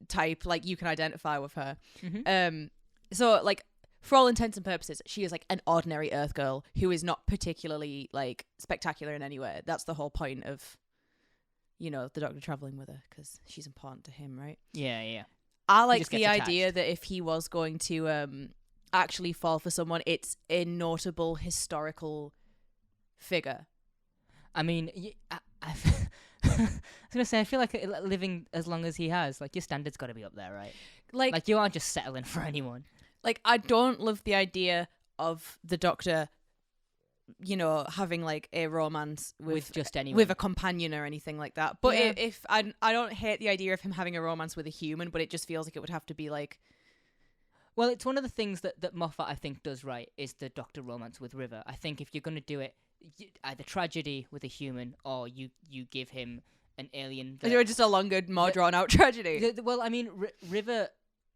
type, like you can identify with her. Mm-hmm. So like for all intents and purposes, she is like an ordinary Earth girl who is not particularly like spectacular in any way. That's the whole point of, you know, the Doctor traveling with her because she's important to him, right? Yeah. I like the idea that if he was going to actually fall for someone, it's a notable historical figure. I mean, I was gonna say, I feel like living as long as he has, like your standards got to be up there, right? Like you aren't just settling for anyone. Like I don't love the idea of the Doctor, you know, having like a romance with just anyone, with a companion or anything like that. But if I don't hate the idea of him having a romance with a human, but it just feels like it would have to be like. Well, it's one of the things that Moffat I think does right is the Doctor romance with River. I think if you're gonna do it, either tragedy with a human or you give him an alien. Or just a longer, more drawn out tragedy. Well, I mean,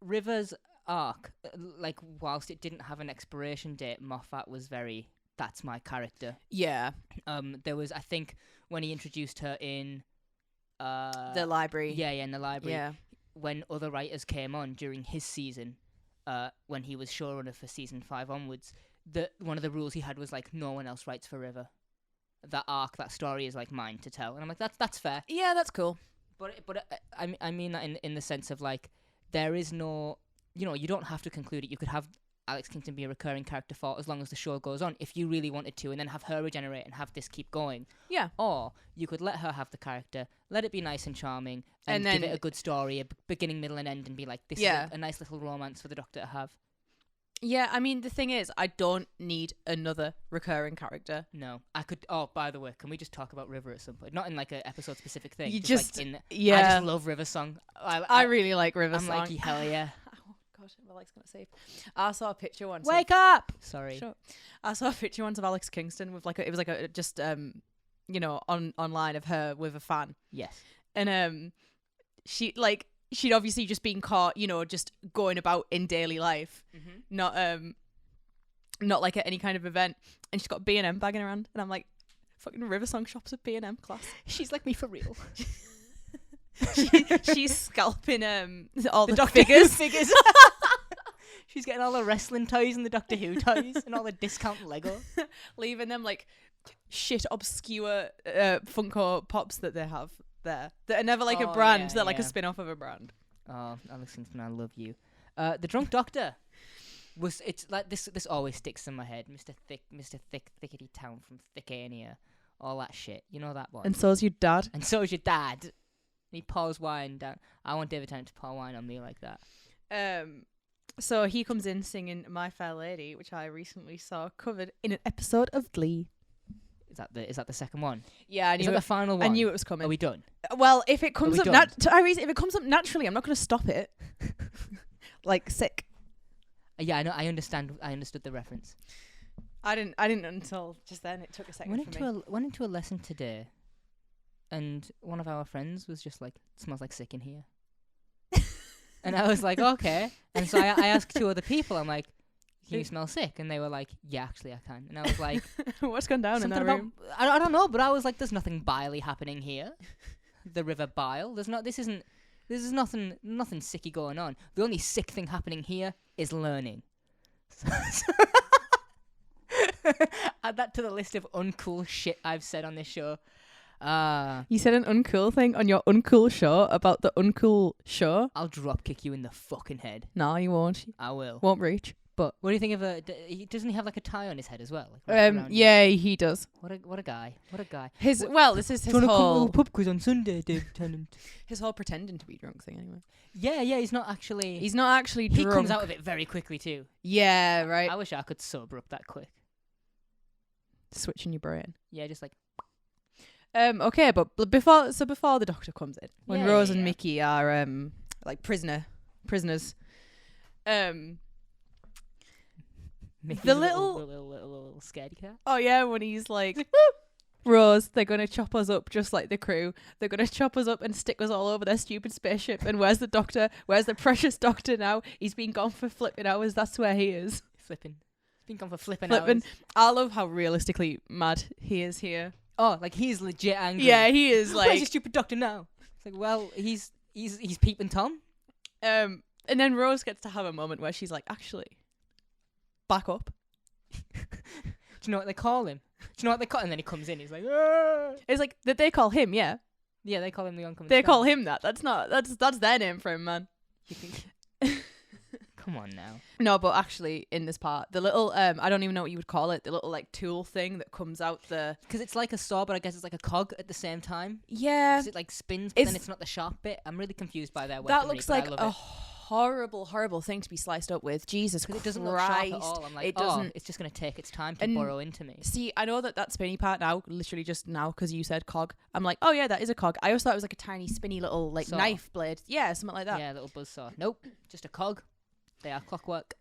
River's arc, like whilst it didn't have an expiration date, Moffat was very, that's my character. Yeah. There was, I think, when he introduced her in the library. Yeah, in the library. Yeah. When other writers came on during his season, when he was showrunner for season 5 onwards, one of the rules he had was like no one else writes for River. That arc, that story is like mine to tell, and I'm like that's fair. Yeah, that's cool. But I mean that in the sense of like there is no, you know, you don't have to conclude it. You could have Alex Kingston be a recurring character for as long as the show goes on, if you really wanted to, and then have her regenerate and have this keep going. Yeah. Or you could let her have the character, let it be nice and charming, and then give it a good story, a beginning, middle, and end, and be like, this is a nice little romance for the Doctor to have. Yeah, I mean, the thing is, I don't need another recurring character. No, I could. Oh, by the way, can we just talk about River at some point? Not in like an episode specific thing. You like I just love River song. I really like River song. I'm like, hell yeah. Oh God, my leg's gonna save. I saw a picture once. Wake up! Sorry. Sure. I saw a picture once of Alex Kingston with like it was like a just you know online of her with a fan. Yes. And she'd obviously just been caught, you know, just going about in daily life, not like at any kind of event, and she's got B&M bagging around, and I'm like, fucking River Song shops at B&M class. She's like me for real. she's scalping all the Doctor figures. Who figures. She's getting all the wrestling toys and the Doctor Who toys and all the discount Lego, leaving them like shit obscure Funko Pops that they have there that are never like a brand. They're like a spin-off of a brand. Oh, Alex Kingston, I love you. The Drunk Doctor it's like this always sticks in my head. Mr. Thickety Town from Thickania, all that shit, you know that one. And so's your dad. And so is your dad. And he pours wine down. I want David Tennant to pour wine on me like that. So he comes in singing My Fair Lady, which I recently saw covered in an episode of Glee. Is that the second one? Yeah, I knew is that the final one? I knew it was coming. Are we done? Well, if it comes up Tyrese, if it comes up naturally, I'm not going to stop it. Like sick. Yeah, I know. I understood the reference. I didn't until just then. It took a second went into a lesson today, and one of our friends was just like, "It smells like sick in here," and I was like, "Okay." And so I asked 2 other people. I'm like, "Can you smell sick?" And they were like, "Yeah, actually, I can." And I was like, "What's gone down in that room?" I don't know, but I was like, "There's nothing biley happening here. The river bile. There's nothing sicky going on. The only sick thing happening here is learning." Add that to the list of uncool shit I've said on this show. You said an uncool thing on your uncool show about the uncool show? I'll drop kick you in the fucking head. No, you won't. I will. Won't reach. But what do you think of doesn't he have like a tie on his head as well? Like, wrapped around yeah, he does. What a guy. What a guy. This is his whole pub quiz on Sunday, Dave Tennant. his whole pretending to be drunk thing anyway. Yeah, he's not actually drunk. He comes out of it very quickly too. Yeah, right. I wish I could sober up that quick. Switching your brain. Yeah, just like okay, but before the doctor comes in, when Rose and yeah. Mickey are like prisoners, Mickey's the a little little scaredy cat. oh yeah, when he's like Rose, they're gonna chop us up just like the crew. They're gonna chop us up and stick us all over their stupid spaceship. And where's the doctor? Where's the precious doctor now? He's been gone for flipping hours. That's where he is. Flipping. He's been gone for flipping hours. I love how realistically mad he is here. Oh, like he's legit angry. Yeah, he is Where's like. your stupid doctor now? It's like, well, he's peeping Tom. And then Rose gets to have a moment where she's like, actually, back up. Do you know what they call him? Do you know what they call? And then he comes in. He's like, "Aah!" It's like that they call him, yeah. Yeah, they call him the oncoming. They star. call him that. That's their name for him, man. You think? Come on now. No, but actually, in this part, the little I don't even know what you would call it. The little like tool thing that comes out the. Because it's like a saw, but I guess it's like a cog at the same time. Yeah. Because it like spins, but then it's not the sharp bit. I'm really confused by their weaponry. That looks like a horrible thing to be sliced up with. Jesus Christ. It doesn't look sharp at all. I'm like, it doesn't. It's just going to take its time to burrow into me. See, I know that spinny part now, literally just now, because you said cog. I'm like, oh yeah, that is a cog. I always thought it was like a tiny spinny little like Saw. knife blade. Yeah, something like that. Yeah, little buzzsaw. Nope, just a cog. They are clockwork.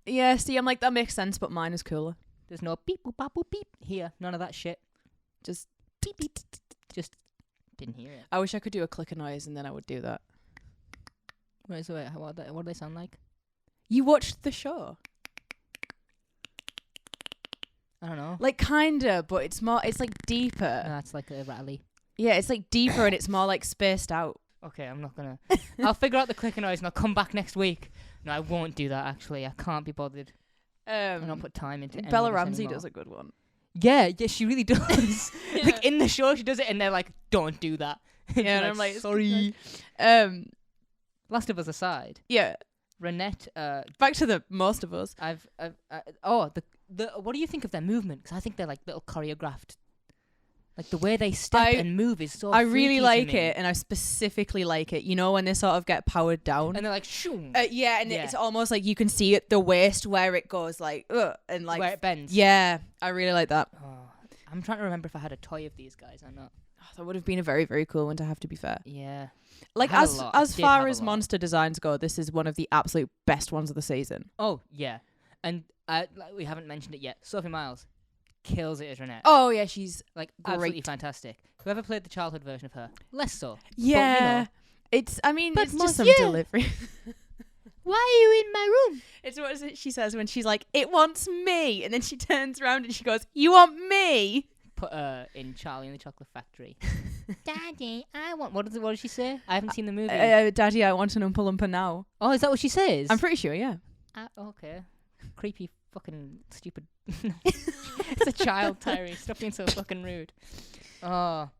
Yeah, see, I'm like, that makes sense, but mine is cooler. There's no beep boop bop boop beep here. None of that shit. Just Beep beep. Just didn't hear it. I wish I could do a clicker noise and then I would do that. Wait, so what do they sound like? You watched the show? I don't know. Like kinda, but it's like deeper. That's like a rattly. Yeah, it's like deeper and it's more like spaced out. Okay, I'm not gonna. I'll figure out the clicker noise and I'll come back next week. No, I won't do that. Actually, I can't be bothered. I don't put time into it. Bella Ramsey does a good one. Yeah, she really does. Like in the show, she does it, and they're like, "Don't do that." Yeah, and I'm like, "Sorry." Last of Us aside, yeah. Reinette. Back to the most of us. What do you think of their movement? Because I think they're like little choreographed. Like the way they step and move is so. I really like me. it, and I specifically like it. You know when they sort of get powered down, and they're like, "Shoom." Yeah, and it's almost like you can see it, the waist where it goes like, and like where it bends. Yeah, I really like that. Oh, I'm trying to remember if I had a toy of these guys or not. Oh, that would have been a very, very cool one to have, to be fair. Yeah. Like as far as monster designs go, this is one of the absolute best ones of the season. Oh yeah, and we haven't mentioned it yet. Sophie Myles kills it as Reinette. Oh yeah, she's like great. Absolutely fantastic. Whoever played the childhood version of her, less so. Yeah, but, it's just some delivery. Why are you in my room? It's what is it she says when she's like, "It wants me," and then she turns around and she goes, "You want me?" Put her in Charlie and the Chocolate Factory. Daddy, I want. What did she say? I haven't seen the movie. Daddy, I want an Oompa Loompa now. Oh, is that what she says? I'm pretty sure. Yeah. Okay. Creepy, fucking stupid. It's a child, Tyrese. Stop being so fucking rude. Oh.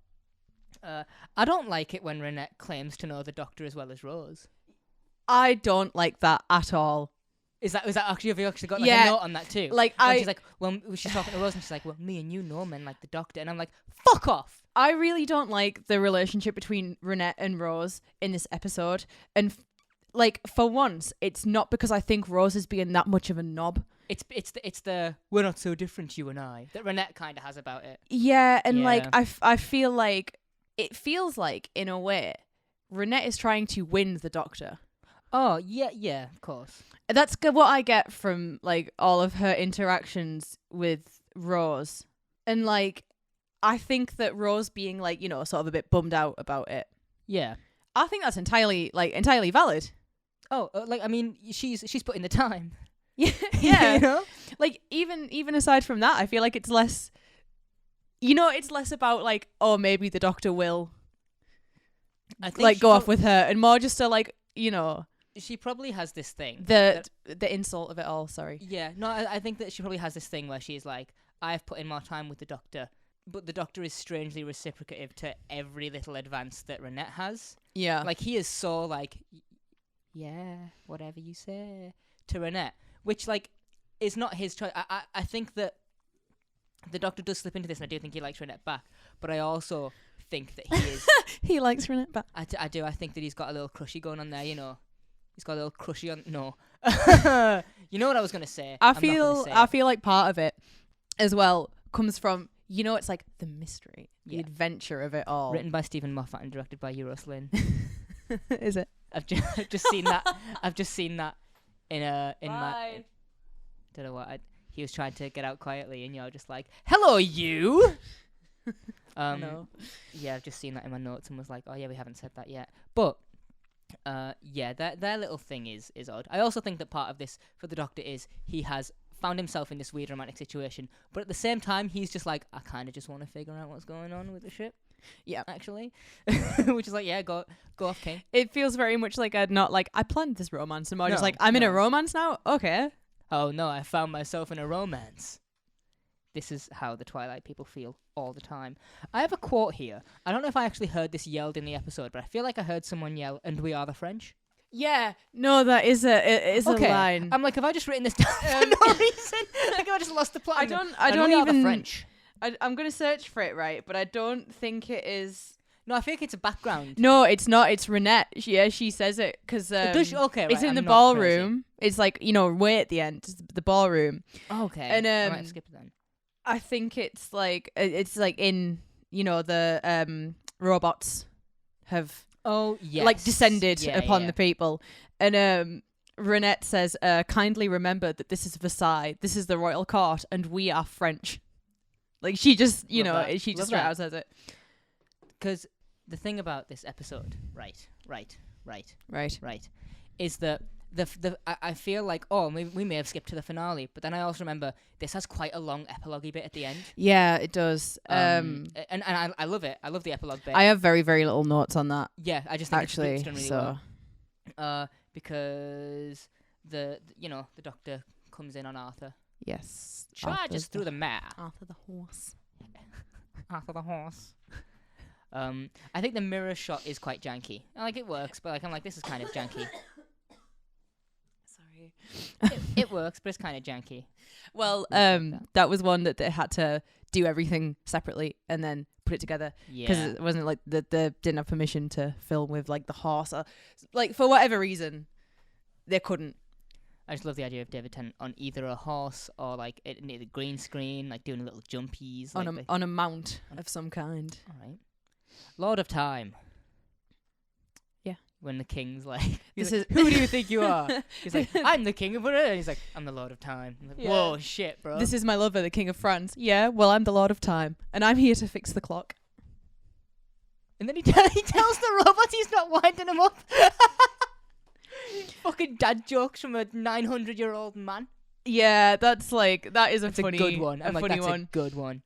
I don't like it when Reinette claims to know the Doctor as well as Rose. I don't like that at all. Is that actually, have you actually got like a note on that too? Like she's like, well, she's talking to Rose and she's like, well, me and you know men like the Doctor, and I'm like, fuck off. I really don't like the relationship between Reinette and Rose in this episode, and like for once, it's not because I think Rose is being that much of a knob. It's the we're not so different, you and I, that Reinette kind of has about it. Yeah, and like I feel like it feels like in a way Reinette is trying to win the Doctor. Oh yeah, of course. That's what I get from like all of her interactions with Rose, and like I think that Rose being like, you know, sort of a bit bummed out about it. Yeah, I think that's entirely valid. Oh, like I mean, she's put in the time. Yeah, you know, like even aside from that, I feel like it's less. You know, it's less about like, oh, maybe the Doctor will, like, go off with her, and more just to like, you know. She probably has this thing. The insult of it all, sorry. Yeah, no, I think that she probably has this thing where she's like, I've put in more time with the Doctor, but the Doctor is strangely reciprocative to every little advance that Reinette has. Yeah. Like, he is so, like, yeah, whatever you say, to Reinette, which, like, is not his choice. I think that the Doctor does slip into this, and I do think he likes Reinette back, but I also think that he is... He likes Reinette back. I do. I think that he's got a little crushy going on there, you know. He's got a little crushy on... No. You know what I was going to say. I feel like part of it as well comes from, you know, it's like the mystery, the adventure of it all. Written by Stephen Moffat and directed by Euros Lynn. Is it? I've just seen that. I've just seen that in my... Don't know what. He was trying to get out quietly, and you're just like, "Hello, you." No. Yeah, I've just seen that in my notes and was like, "Oh yeah, we haven't said that yet." But yeah, their little thing is odd. I also think that part of this for the Doctor is he has found himself in this weird romantic situation, but at the same time, he's just like, I kind of just want to figure out what's going on with the ship. Yeah, actually, which is like, yeah, go off, King. It feels very much like I planned this romance, and more just like, I'm in a romance now. Okay. Oh no, I found myself in a romance. This is how the Twilight people feel all the time. I have a quote here. I don't know if I actually heard this yelled in the episode, but I feel like I heard someone yell, "And we are the French." Yeah. No, that is a line. I'm like, have I just written this down for no reason? Like, have I just lost the plot? I don't we are even... the French. I'm going to search for it, right? But I don't think it is... No, I feel like it's a background. No, it's not. It's Reinette. She says it because okay, right, it's in I'm the not ballroom. Crazy. It's like, you know, way at the end. It's the ballroom. Okay. And I might have skipped it then. I think it's like in, you know, the robots have like descended upon the people. And Reinette says, kindly remember that this is Versailles. This is the royal court, and we are French. Like, she just, you know, she just straight out says it. Because the thing about this episode, right, is that I feel like, we may have skipped to the finale, but then I also remember this has quite a long epilogue-y bit at the end. Yeah, it does. And I love it. I love the epilogue bit. I have very, very little notes on that. Yeah, I just think it's done really so well. Because the Doctor comes in on Arthur. Yes. Charges through the mare. Arthur the horse. Arthur the horse. I think the mirror shot is quite janky. Like, it works, but I'm like, this is kind of janky. Sorry. It works, but it's kind of janky. Well, that was one that they had to do everything separately and then put it together because it wasn't like they didn't have permission to film with like the horse or like for whatever reason they couldn't. I just love the idea of David Tennant on either a horse or like near the green screen, like doing little jumpies on a mount of some kind. All right. Lord of Time. Yeah. When the king's like, who do you think you are? He's like, I'm the king of whatever. And he's like, I'm the Lord of Time. I'm like, whoa, shit, bro. This is my lover, the king of France. Yeah, well, I'm the Lord of Time, and I'm here to fix the clock. And then he tells the robot he's not winding him up. Fucking dad jokes from a 900-year-old man. Yeah, that is a funny, good one. A funny one. A good one.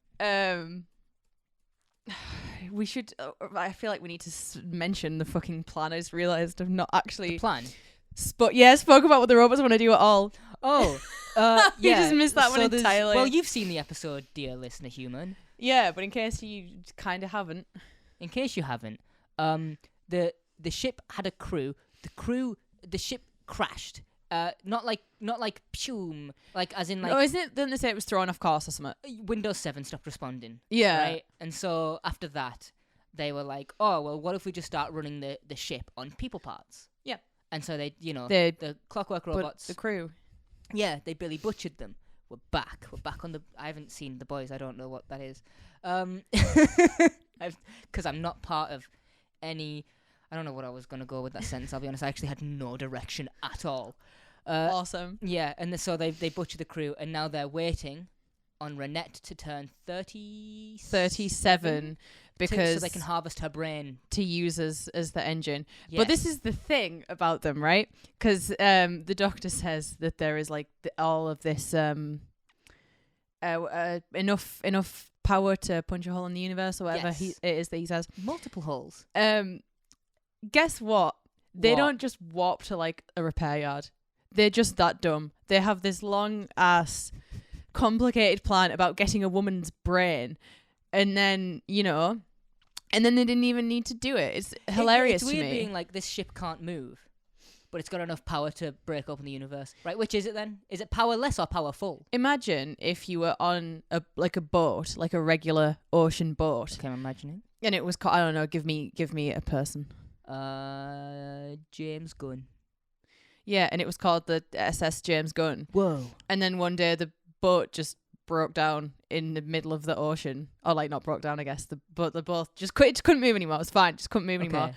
We should. I feel like we need to mention the fucking plan. I just realised I've not actually the plan. Spoke about what the robots want to do at all. Oh, you just missed that one entirely. Well, you've seen the episode, dear listener, human. Yeah, but in case you kind of haven't. In case you haven't, the ship had a crew. The ship crashed. Not like pshum, like as in like. No, isn't it? Didn't they say it was thrown off course or something? Windows 7 stopped responding. Yeah. Right. And so after that, they were like, oh well, what if we just start running the ship on people parts? Yeah. And so they, the Clockwork robots, the crew. Yeah, they Billy butchered them. We're back on the. I haven't seen The Boys. I don't know what that is. Because I'm not part of any. I don't know what I was gonna go with that sentence. I'll be honest. I actually had no direction at all. Awesome. Yeah, and so they butchered the crew, and now they're waiting on Reinette to turn 37 because so they can harvest her brain to use as the engine. Yes. But this is the thing about them, right? Because the Doctor says that there is like all of this enough power to punch a hole in the universe or whatever it is that he says. Multiple holes. Guess what? They don't just warp to like a repair yard. They're just that dumb. They have this long ass complicated plan about getting a woman's brain, and then and then they didn't even need to do it. It's hilarious it's to weird me. being like, this ship can't move, but it's got enough power to break open the universe. Right, which is it then? Is it powerless or powerful? Imagine if you were on a boat, like a regular ocean boat. Okay, I'm imagining. And it was called, I don't know, give me a person. James Gunn. Yeah, and it was called the SS James Gunn. Whoa. And then one day the boat just broke down in the middle of the ocean. Or like not broke down, I guess. But the boat just couldn't move anymore. It was fine. Just couldn't move anymore.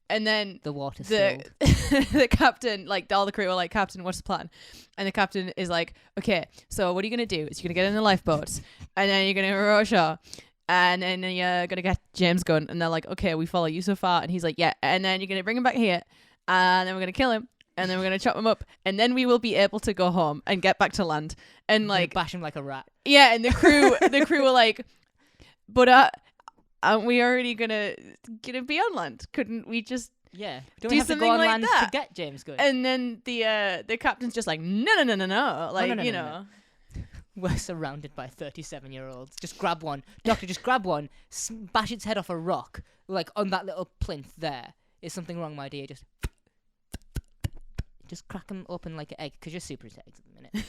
And then the water the captain, like all the crew were like, Captain, what's the plan? And the captain is like, okay, so what are you going to do? Is you're going to get in the lifeboats and then you're going to row ashore and then you're going to get James Gunn. And they're like, okay, we follow you so far. And he's like, yeah. And then you're going to bring him back here and then we're going to kill him. And then we're going to chop him up. And then we will be able to go home and get back to land. And like bash him like a rat. Yeah. And the crew were like, but aren't we already gonna be on land? Couldn't we just don't do we have to something go on like land that? to get James Gunn? And then the captain's just like, no, like No. We're surrounded by 37-year-olds. Just grab one, Doctor. Just grab one, bash its head off a rock, like on that little plinth there. Is something wrong, my dear? Just crack them open like an egg, because you're super into eggs at the minute.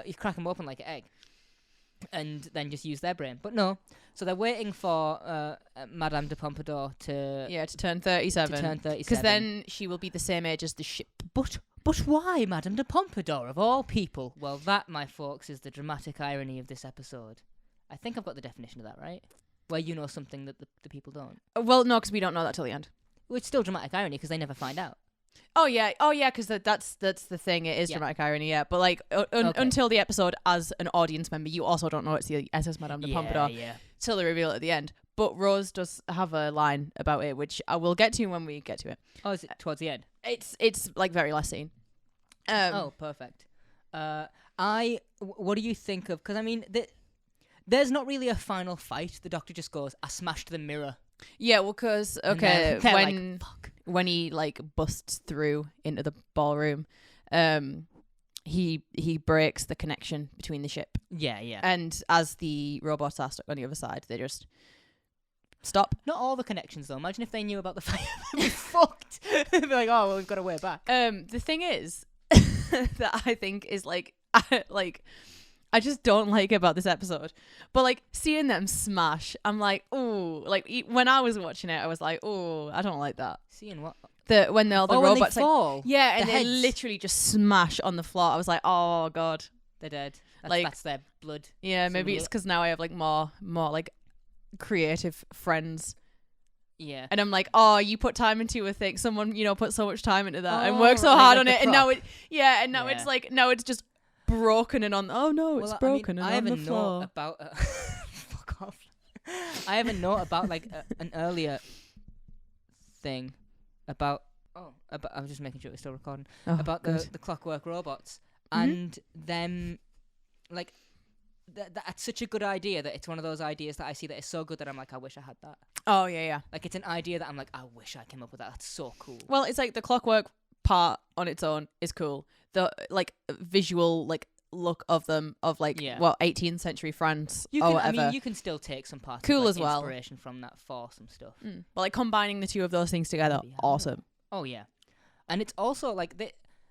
You crack them open like an egg, and then just use their brain. But no, so they're waiting for Madame de Pompadour to turn 37. To turn 37. Because then she will be the same age as the ship. But why Madame de Pompadour of all people? Well, that, my folks, is the dramatic irony of this episode. I think I've got the definition of that right, where you know something that the people don't. Well, no, because we don't know that till the end. Well, it's still dramatic irony because they never find out. Oh yeah, because that's the thing. It is dramatic irony, yeah. But like until the episode, as an audience member, you also don't know it's the SS Madame de Pompadour till they reveal it at the end. But Rose does have a line about it, which I will get to when we get to it. Oh, is it towards the end? It's like very last scene. Perfect. What do you think of? Because I mean, there's not really a final fight. The Doctor just goes, "I smashed the mirror." Yeah, well, because when he like busts through into the ballroom, he breaks the connection between the ship. Yeah. And as the robots are stuck on the other side, they just stop. Not all the connections though. Imagine if they knew about the fire, they'd be fucked. They'd be like, oh well, we've got a way back. The thing is that I think is I just don't like about this episode. But like seeing them smash, I'm like, oh, like when I was watching it, I was like, oh, I don't like that. Seeing what? When the robots when they fall. Yeah, and the they heads. Literally just smash on the floor. I was like, oh god, they're dead. That's their blood. Yeah, maybe it's because now I have like more like creative friends. Yeah. And I'm like, oh, you put time into a thing. Someone, put so much time into that and worked so hard on it, and now it's like it's just broken and on. Oh no, it's broken and on the floor. Fuck off. I have a note about like an earlier thing about. I'm just making sure we're still recording. About the Clockwork robots and them, like that's such a good idea that it's one of those ideas that I see that is so good that I'm like, I wish I had that. Oh yeah. Like it's an idea that I'm like, I wish I came up with that. That's so cool. Well, it's like the Clockwork part on its own is cool. The like visual like look of them of like 18th century France or whatever. I mean, you can still take some parts cool of, like, as well. Inspiration from that for some stuff. But like combining the two of those things together, awesome. Oh yeah, and it's also like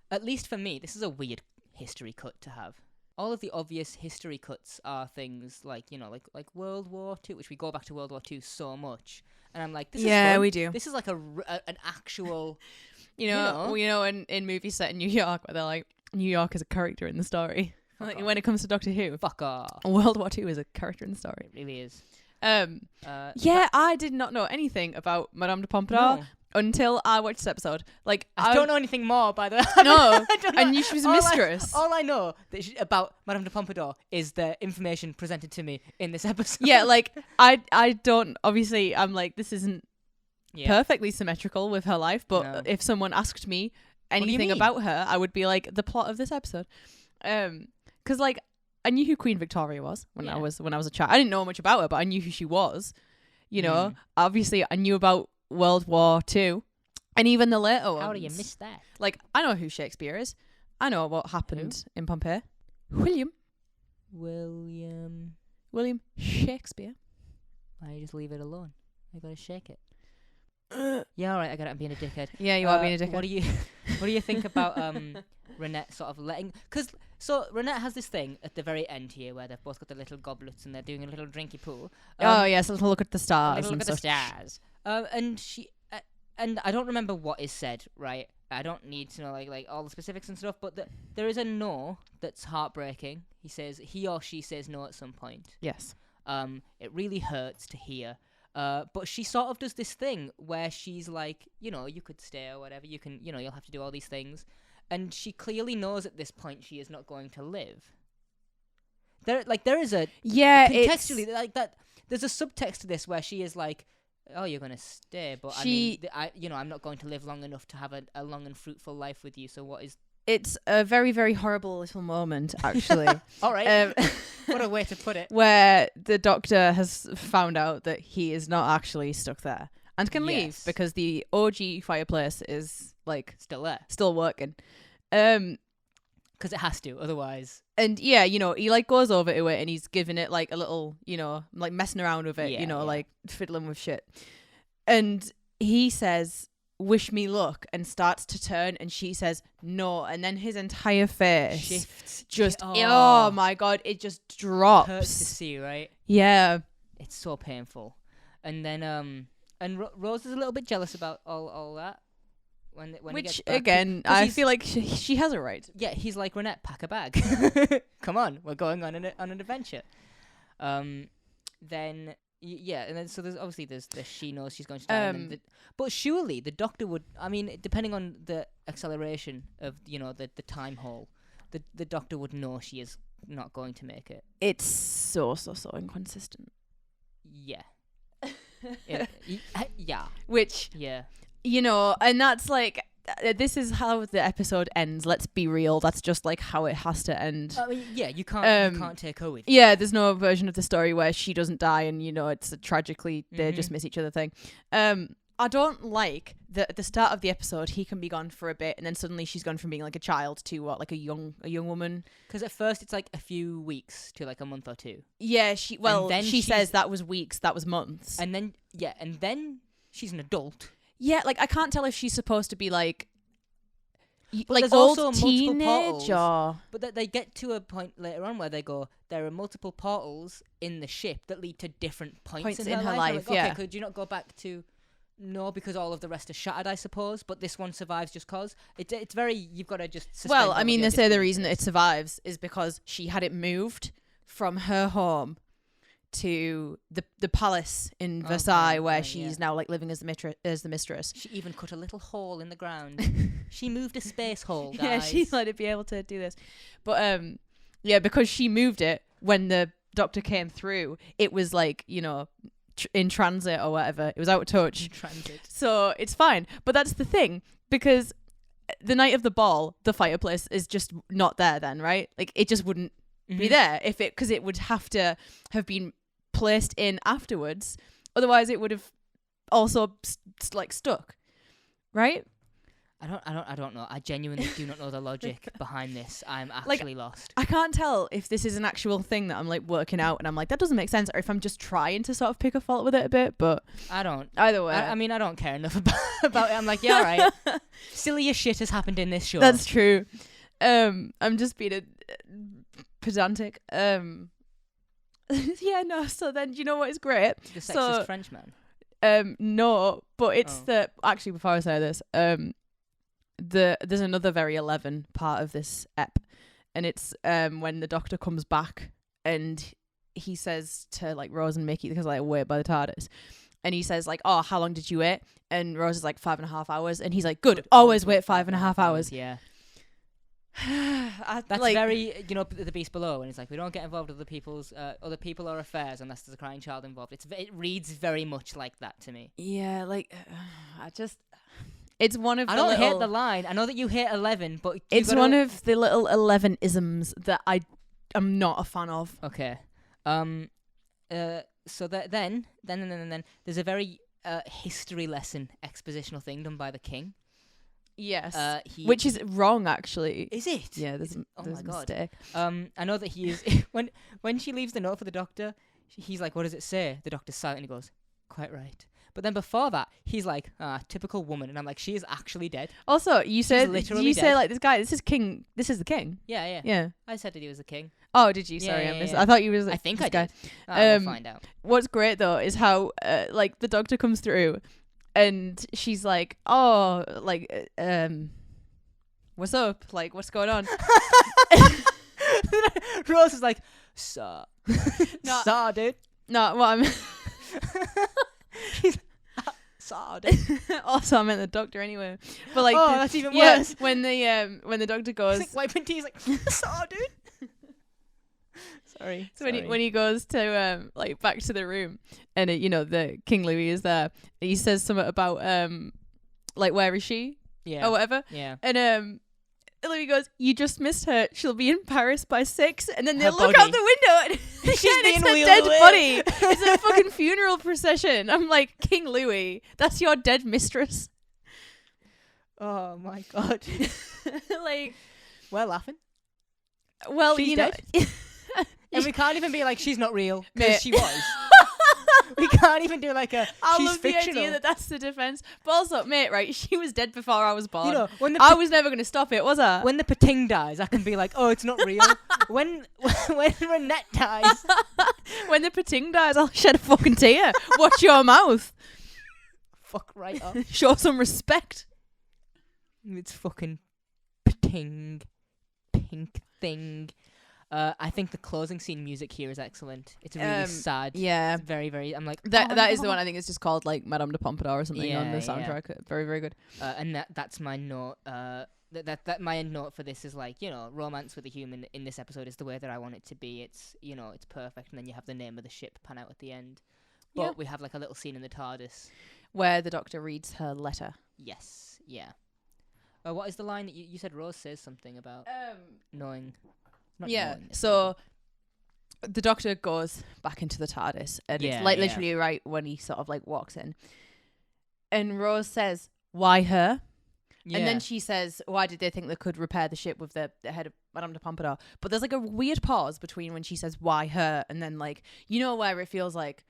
at least for me, this is a weird history cut to have. All of the obvious history cuts are things like like World War II, which we go back to World War II so much, and I'm like, this is fun. We do. This is like an actual, in movies set in New York where they're like, New York is a character in the story. Like, when it comes to Doctor Who, fuck off. World War II is a character in the story. It really is. I did not know anything about Madame de Pompadour until I watched this episode. Like, I don't know anything more, by the way. No, I knew she was a mistress. All I know about Madame de Pompadour is the information presented to me in this episode. Yeah, like, I don't, obviously, I'm like, this isn't perfectly symmetrical with her life, but if someone asked me anything about her, I would be like, the plot of this episode. Because, like, I knew who Queen Victoria was when I was a child. I didn't know much about her, but I knew who she was. Obviously, I knew about World War II, and even the later ones. How do you miss that? Like, I know who Shakespeare is. I know what happened in Pompeii. William William. Shakespeare. I just leave it alone. I gotta shake it. Yeah, all right. I got it. I'm being a dickhead. Yeah, you are being a dickhead. What do you think about Reinette sort of letting? So Reinette has this thing at the very end here where they've both got the little goblets and they're doing a little drinky pool. Oh yes, let's look at the stars. A little and look at the such. stars. And she and I don't remember what is said. Right. I don't need to know like all the specifics and stuff. But there is a no that's heartbreaking. He or she says no at some point. Yes. It really hurts to hear. But she sort of does this thing where she's like, you could stay or whatever. You can, you'll have to do all these things. And she clearly knows at this point she is not going to live. There is a contextually like that. There's a subtext to this where she is like, "Oh, you're gonna stay," but I'm not going to live long enough to have a long and fruitful life with you. So what is? It's a very, very horrible little moment, actually. All right. What a way to put it. Where the Doctor has found out that he is not actually stuck there and can leave because the OG fireplace is like still there, still working. Because it has to, otherwise. And yeah, he like goes over to it and he's giving it like a little, like messing around with it, like fiddling with shit. And he says, "Wish me luck," and starts to turn, and she says no, and then his entire face shifts. Oh my god, it just drops. Hurts to see, right? Yeah, it's so painful. And then Rose is a little bit jealous about all that. When which again, I feel like she has a right. Yeah, he's like, "Reinette, pack a bag. Come on, we're going on an adventure." Then. Yeah, and then so there's she knows she's going to die. But surely the Doctor would, I mean, depending on the acceleration of, the time hole, the Doctor would know she is not going to make it. It's so inconsistent. Yeah. Yeah. Which, yeah. And that's like, this is how the episode ends. Let's be real. That's just like how it has to end. I mean, yeah, you can't take her with you. Yeah, there's no version of the story where she doesn't die and it's a tragically they just miss each other thing. I don't like that at the start of the episode he can be gone for a bit and then suddenly she's gone from being like a child to like a young woman. Because at first it's like a few weeks to like a month or two. Yeah, she says that was weeks, that was months, and then she's an adult. Yeah, like I can't tell if she's supposed to be like there's old also teenage or... But they get to a point later on where they go, there are multiple portals in the ship that lead to different points in her life. Like, okay, could you not go back to... No, because all of the rest are shattered, I suppose, but this one survives just cause. It's very... You've got to just... Well, I mean, they say the reason it survives is because she had it moved from her home to the palace in Versailles, where she's now like living as the mistress. She even cut a little hole in the ground. She moved a space hole, guys. Yeah, she let it be able to do this. But because she moved it when the Doctor came through, it was like, in transit or whatever. It was out of touch. Transit. So it's fine. But that's the thing, because the night of the ball, the fireplace is just not there then, right? Like it just wouldn't be there because it would have to have been placed in afterwards. Otherwise it would have also stuck, right? I don't know. I genuinely do not know the logic behind this. I'm actually lost. I can't tell if this is an actual thing that I'm like working out and I'm like, that doesn't make sense, or if I'm just trying to sort of pick a fault with it a bit, but I don't. Either way. I mean, I don't care enough about it. I'm like, yeah, all right. Sillier shit has happened in this show. That's true. I'm just being pedantic. Yeah, no, so then you know what is great? The sexist Frenchman. No, but it's actually before I say this, there's another very 11 part of this ep, and it's when the Doctor comes back and he says to like Rose and Mickey, because like wait by the TARDIS, and he says like, "Oh, how long did you wait?" And Rose is like 5.5 hours, and he's like, "Good, always wait 5.5 hours." Yeah. That's like, very, the Beast Below, and it's like, we don't get involved with other people or affairs unless there's a crying child involved. It reads very much like that to me. Yeah, like it's one of I don't hate the line. I know that you hate 11, but it's one of the little 11 isms that I am not a fan of. Okay. So then there's a very history lesson expositional thing done by the King. Yes. He, Which is wrong, actually. is it? Yeah, there's Oh there's my a God. mistake. I know that he is. when she leaves the note for the doctor, he's like, "What does it say?" The doctor's silent. And he goes, "Quite right." But then before that, he's like, "Typical woman," and I'm like, "She is actually dead." Also, you said literally you say dead. like this guy. This is king. This is the king. Yeah, yeah. Yeah. I said that he was a king. Oh, did you? Yeah, Sorry, yeah, I missed. yeah. I thought you was. Like, I think this I guy. did. We'll Um, find out. What's great though is how like the doctor comes through, and she's like, "Oh, like what's up? Like, what's going on?" Rose is like, "Sir, No. sir, dude." No, what I'm She's sir, dude. also I meant the doctor anyway. But like, Oh, the- that's even yeah, worse. when the doctor goes, He's like wiping teeth, like, "Sir, dude." Sorry. so when he goes to like back to the room, and the King Louis is there, he says something about like, where is she yeah, or whatever, yeah. and Louis goes, "You just missed her. She'll be in Paris by 6." And then they Her look body. out the window, and She's being it's a wheeled dead away. body. It's a fucking funeral procession. I'm like, King Louis, that's your dead mistress. Oh my God. Like, We're laughing, well, She's you know. and we can't even be like she's not real Mate. because she was. We can't even do like a I she's love fictional. the idea that that's the defense. But also, mate, right? She was dead before I was born. You know, when the I was never going to stop it, was I? when the Pating dies, I can be like, "Oh, it's not real." when Reinette dies, When the Pating dies, I'll shed a fucking tear. Watch your mouth. fuck right off. Show some respect. It's fucking Pating, pink thing. I think the closing scene music here is excellent. It's really sad. Yeah. It's very, very. I'm like That is the one. I think it's just called like Madame de Pompadour or something on the Yeah, yeah. soundtrack. Very, very good. And that's my note. That my end note for this is like, romance with a human in this episode is the way that I want it to be. It's it's perfect, and then you have the name of the ship pan out at the end. But Yeah. we have like a little scene in the TARDIS. Where the doctor reads her letter. Yes, yeah. What is the line that you said? Rose says something about knowing. Not Yeah. knowing So the doctor goes back into the TARDIS, and Yeah, it's like yeah. literally right when he sort of like walks in, and Rose says, "Why her?" Yeah. And then she says, "Why did they think they could repair the ship with the head of Madame de Pompadour?" But there's like a weird pause between when she says, "Why her?" and then like, where it feels like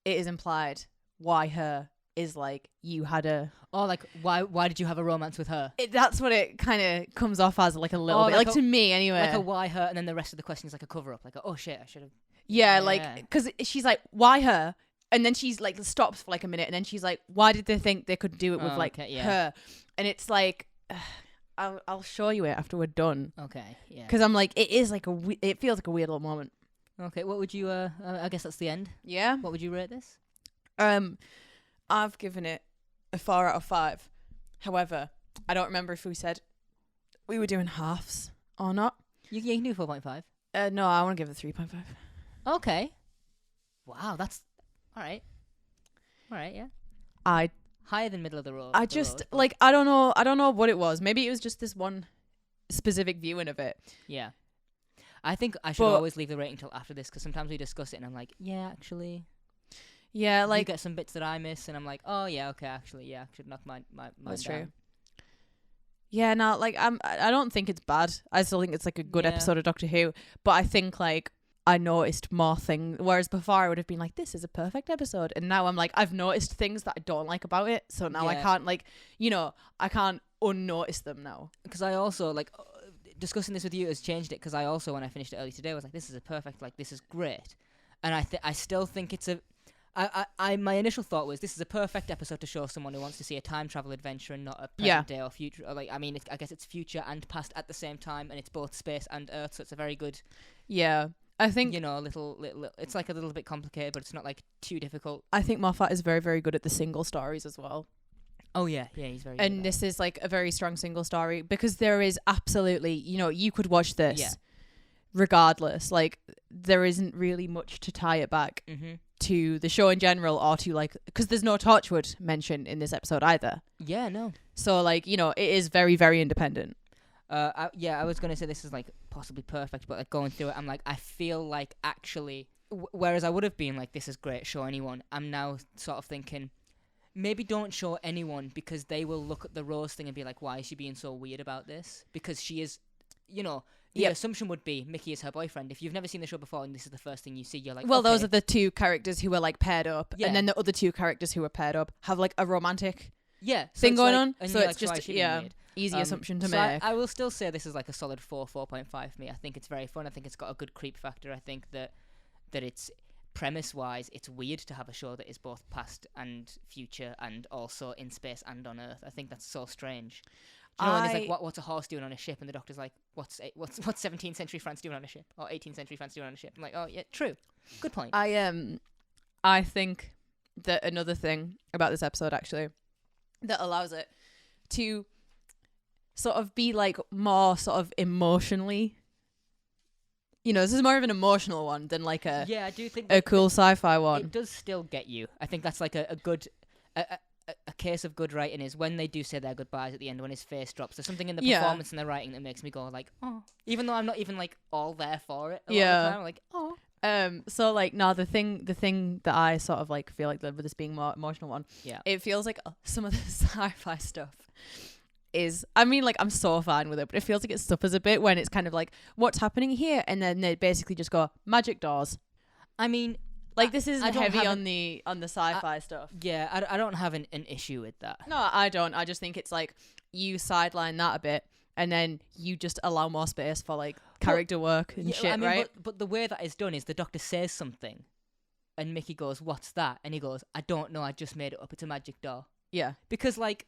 it is implied, "Why her?" is like, you had a... Oh, like, why did you have a romance with her? That's what it kind of comes off as, like a little bit. like Like to me, anyway. Like a why her, and then the rest of the question is like a cover-up. Like, oh shit, I should have... Yeah, Yeah. like, because she's like, "Why her?" And then she's like, stops for like a minute, and then she's like, "Why did they think they could do it with Oh, like okay, yeah. her?" And it's like, I'll show you it after we're done, Okay, yeah. because I'm like, it is like it feels like a weird little moment. Okay, what would you, I guess that's the end. Yeah. What would you rate this? I've given it a 4 out of 5. However, I don't remember if we said we were doing halves or not. You can do 4.5. No, I want to give it 3.5. Okay. Wow, that's... Alright. Alright, yeah. I Higher than middle of the road. just like, I don't know what it was. Maybe it was just this one specific viewing of it. Yeah. I think I should But- always leave the rating till after this, because sometimes we discuss it and I'm like, yeah, actually... Yeah, you like, get some bits that I miss and I'm like, oh yeah, okay, actually, yeah, I should knock mine that's down. true. Yeah, no, like, I don't think it's bad. I still think it's like a good Yeah. episode of Doctor Who. But I think like I noticed more things, whereas before I would have been like, this is a perfect episode, and now I'm like, I've noticed things that I don't like about it, so now I Yeah. can't like, I can't unnotice them now. Because I also, like, discussing this with you has changed it, because I also, when I finished it early today, was like, this is a perfect, like, this is great. And I still think it's a... my initial thought was, this is a perfect episode to show someone who wants to see a time travel adventure and not a present Yeah. day or future. Or like, I mean, I guess it's future and past at the same time, and it's both space and Earth, so it's a very good, Yeah, I think little. It's like a little bit complicated, but it's not like too difficult. I think Moffat is very, very good at the single stories as well. Oh yeah, he's very. good And at this is like a very strong single story, because there is absolutely, you could watch this Yeah. regardless. Like, there isn't really much to tie it back that. Mm-hmm. to the show in general, or to like, because there's no Torchwood mentioned in this episode either. Yeah, no. So like, it is very, very independent. I was gonna say this is like possibly perfect, but like going through it, I'm like, I feel like actually, whereas I would have been like, this is great, show anyone. I'm now sort of thinking, maybe don't show anyone, because they will look at the Rose thing and be like, why is she being so weird about this? Because she is, the assumption would be Mickey is her boyfriend. If you've never seen the show before and this is the first thing you see, you're like, well, okay. those are the two characters who are like paired up, Yeah. and then the other two characters who are paired up have like a romantic so thing it's going like- on. and So you're it's like, why is just she being weird? easy assumption to so make. I will still say this is like a solid 4.5 for me. I think it's very fun. I think it's got a good creep factor. I think that it's premise-wise, it's weird to have a show that is both past and future and also in space and on Earth. I think that's so strange. Do you know, and it's like, what's a horse doing on a ship? And the Doctor's like, what's 17th century France doing on a ship? Or 18th century France doing on a ship? I'm like, oh, yeah, true. Good point. I think that another thing about this episode, actually, that allows it to sort of be like more sort of emotionally, this is more of an emotional one than like a I do think a cool sci-fi one. It does still get you. I think that's like a good a case of good writing is when they do say their goodbyes at the end, when his face drops. There's something in the performance and the writing that makes me go like, oh, even though I'm not even like all there for it. A lot of the time, I'm like, oh. So like, no, the thing that I sort of like feel like with this being more emotional one, it feels like some of the sci-fi stuff is, I mean, like, I'm so fine with it, but it feels like it suffers a bit when it's kind of like, what's happening here, and then they basically just go magic doors. I mean, like, this isn't heavy on the sci-fi stuff. Yeah, I don't have an issue with that. No, I don't. I just think it's like you sideline that a bit, and then you just allow more space for like character work and shit, I mean, right? But the way that is done is the Doctor says something, and Mickey goes, "What's that?" And he goes, "I don't know. I just made it up. It's a magic door." Yeah, because like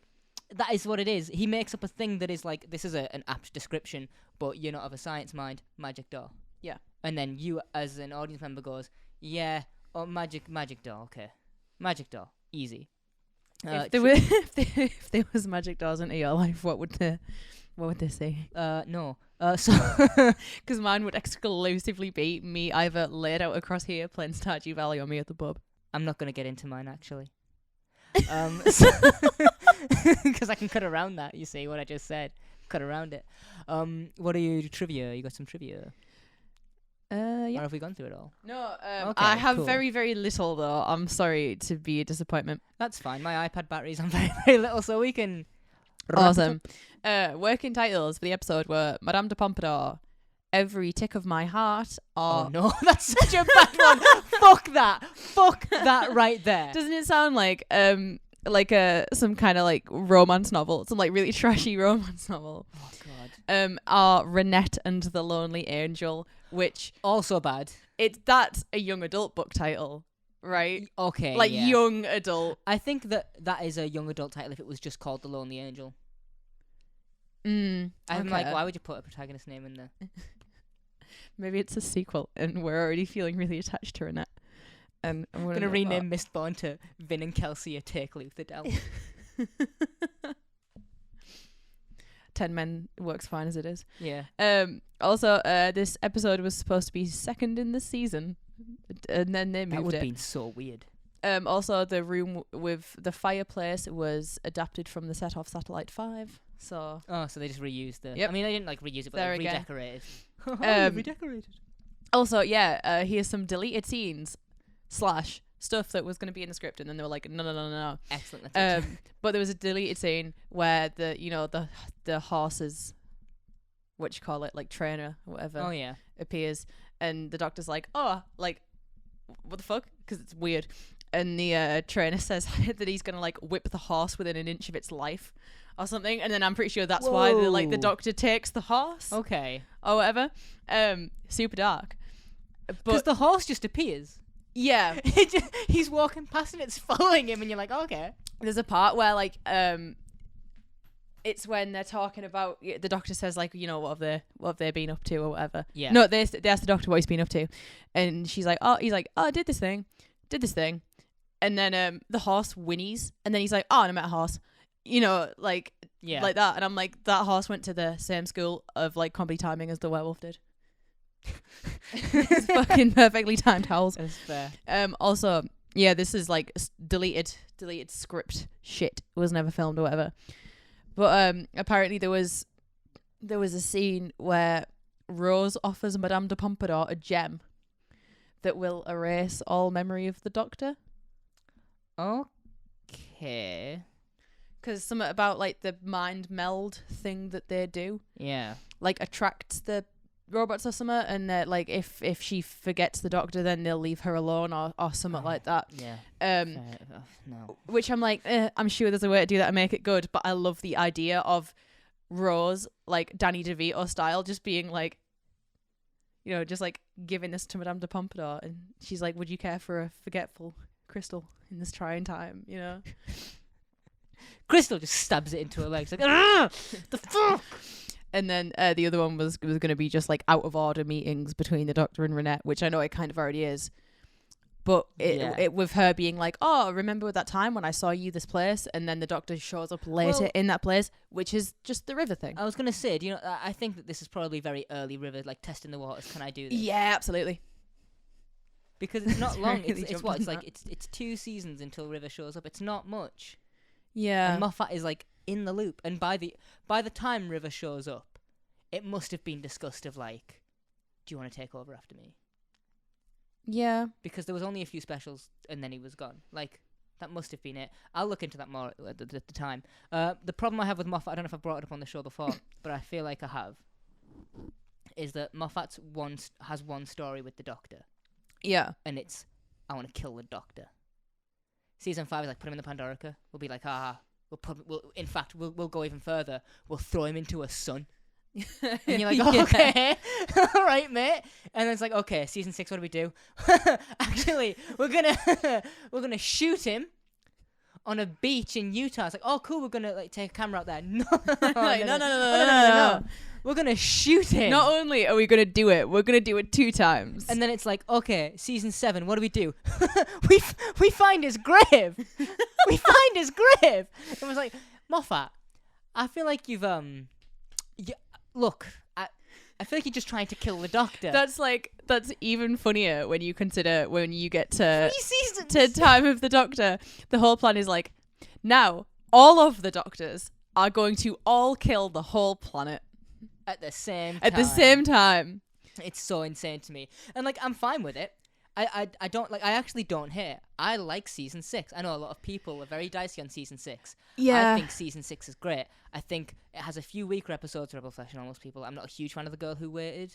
that is what it is. He makes up a thing that is like, this is an apt description, but you're not of a science mind. Magic door. Yeah, and then you as an audience member goes, "Yeah, oh magic door. Okay, magic door, easy." If there was magic doors into your life, what would they say? No. So, because mine would exclusively be me either laid out across here playing Stardew Valley or me at the pub. I'm not gonna get into mine actually. Because I can cut around that. You see what I just said? Cut around it. What are your trivia? You got some trivia? Yeah. Or have we gone through it all? No. Okay, I have cool. very, very little though. I'm sorry to be a disappointment. That's fine. My iPad battery's on very, very little, so we can. Awesome. Working titles for the episode were Madame de Pompadour, Every Tick of My Heart, or... Oh no, that's such a bad one. Fuck that right there. Doesn't it sound like some kind of like romance novel, some like really trashy romance novel? Oh god. Are Reinette and the Lonely Angel, which also bad. That's a young adult book title, right? Okay, like yeah. Young adult. I think that is a young adult title if it was just called The Lonely Angel. I'm like, why would you put a protagonist name in there? Maybe it's a sequel, and we're already feeling really attached to Reinette. And I'm gonna rename Mistborn to Vin and Kelsey a Take Luther Down. 10 Men works fine as it is. Yeah. Also, this episode was supposed to be second in the season, and then they moved it. That would have been so weird. Also, the room with the fireplace was adapted from the set off Satellite 5. So they just reused the... Yep. I mean, they didn't like reuse it, but they redecorated. Redecorated. Also, here's some deleted scenes / stuff that was going to be in the script, and then they were like, no. Excellent. But there was a deleted scene where the horse's, what you call it, like trainer or whatever, appears, and the Doctor's like, oh, like, what the fuck? Because it's weird. And the trainer says that he's going to like whip the horse within an inch of its life or something, and then I'm pretty sure that's why the Doctor takes the horse. Okay. Or whatever. Super dark. Because the horse just appears. Yeah. He's walking past and it's following him, and you're like, okay. There's a part where like it's when they're talking about, the Doctor says like, what have they been up to or whatever. Yeah. No, they ask the Doctor what he's been up to, and he's like, I did this thing, and then the horse whinnies, and then he's like, oh, and I met a horse, like that, and I'm like, that horse went to the same school of like comedy timing as the werewolf did. It's fucking perfectly timed howls. That's fair. Also, this is like deleted script shit. It was never filmed or whatever. But apparently there was a scene where Rose offers Madame de Pompadour a gem that will erase all memory of the Doctor. Okay. Because something about like the mind meld thing that they do, Yeah. like attracts the robots or something, and like if she forgets the doctor, then they'll leave her alone or something like that. Yeah. No. Which I'm like, I'm sure there's a way to do that and make it good, but I love the idea of Rose, like Danny DeVito style, just being like, you know, just like giving this to Madame de Pompadour, and she's like, would you care for a forgetful crystal in this trying time, you know? Crystal just stabs it into her legs like, ah, the fuck. And then the other one was going to be just like out of order meetings between the Doctor and Reinette, which I know it kind of already is. But it with her being like, oh, remember that time when I saw you this place? And then the Doctor shows up later in that place, which is just the river thing. I was going to say, do you know, I think that this is probably very early River, like testing the waters. Can I do this? Yeah, absolutely. Because it's not long. Really It's what? It's like, it's 2 seasons until River shows up. It's not much. Yeah. And Moffat is like in the loop. And by the time River shows up, it must have been discussed of like, do you want to take over after me? Yeah. Because there was only a few specials and then he was gone. Like, that must have been it. I'll look into that more at the time. The problem I have with Moffat, I don't know if I've brought it up on the show before, but I feel like I have, is that Moffat has one story with the Doctor. Yeah. And it's, I want to kill the Doctor. Season 5 is like, put him in the Pandorica. We'll be like, we'll go even further. We'll throw him into a sun. And you're like, oh, okay, all right, mate. And then it's like, okay, season 6, what do we do? Actually, we're gonna shoot him on a beach in Utah. It's like, oh, cool, we're gonna like take a camera out there. No, no. We're gonna shoot him. Not only are we gonna do it, we're gonna do it 2 times. And then it's like, okay, season 7, what do we do? we find his grave. We find his grave. And I was like, Moffat, I feel like you've look, I feel like you're just trying to kill the Doctor. That's even funnier when you consider when you get to 3 seasons to Time of the Doctor. The whole plan is like, now all of the Doctors are going to all kill the whole planet at the same time. At the same time. It's so insane to me, and like I'm fine with it. I don't like. I actually don't hate. I like season 6. I know a lot of people are very dicey on season 6. Yeah. I think season 6 is great. I think it has a few weaker episodes for Professional most people. I'm not a huge fan of The Girl Who Waited.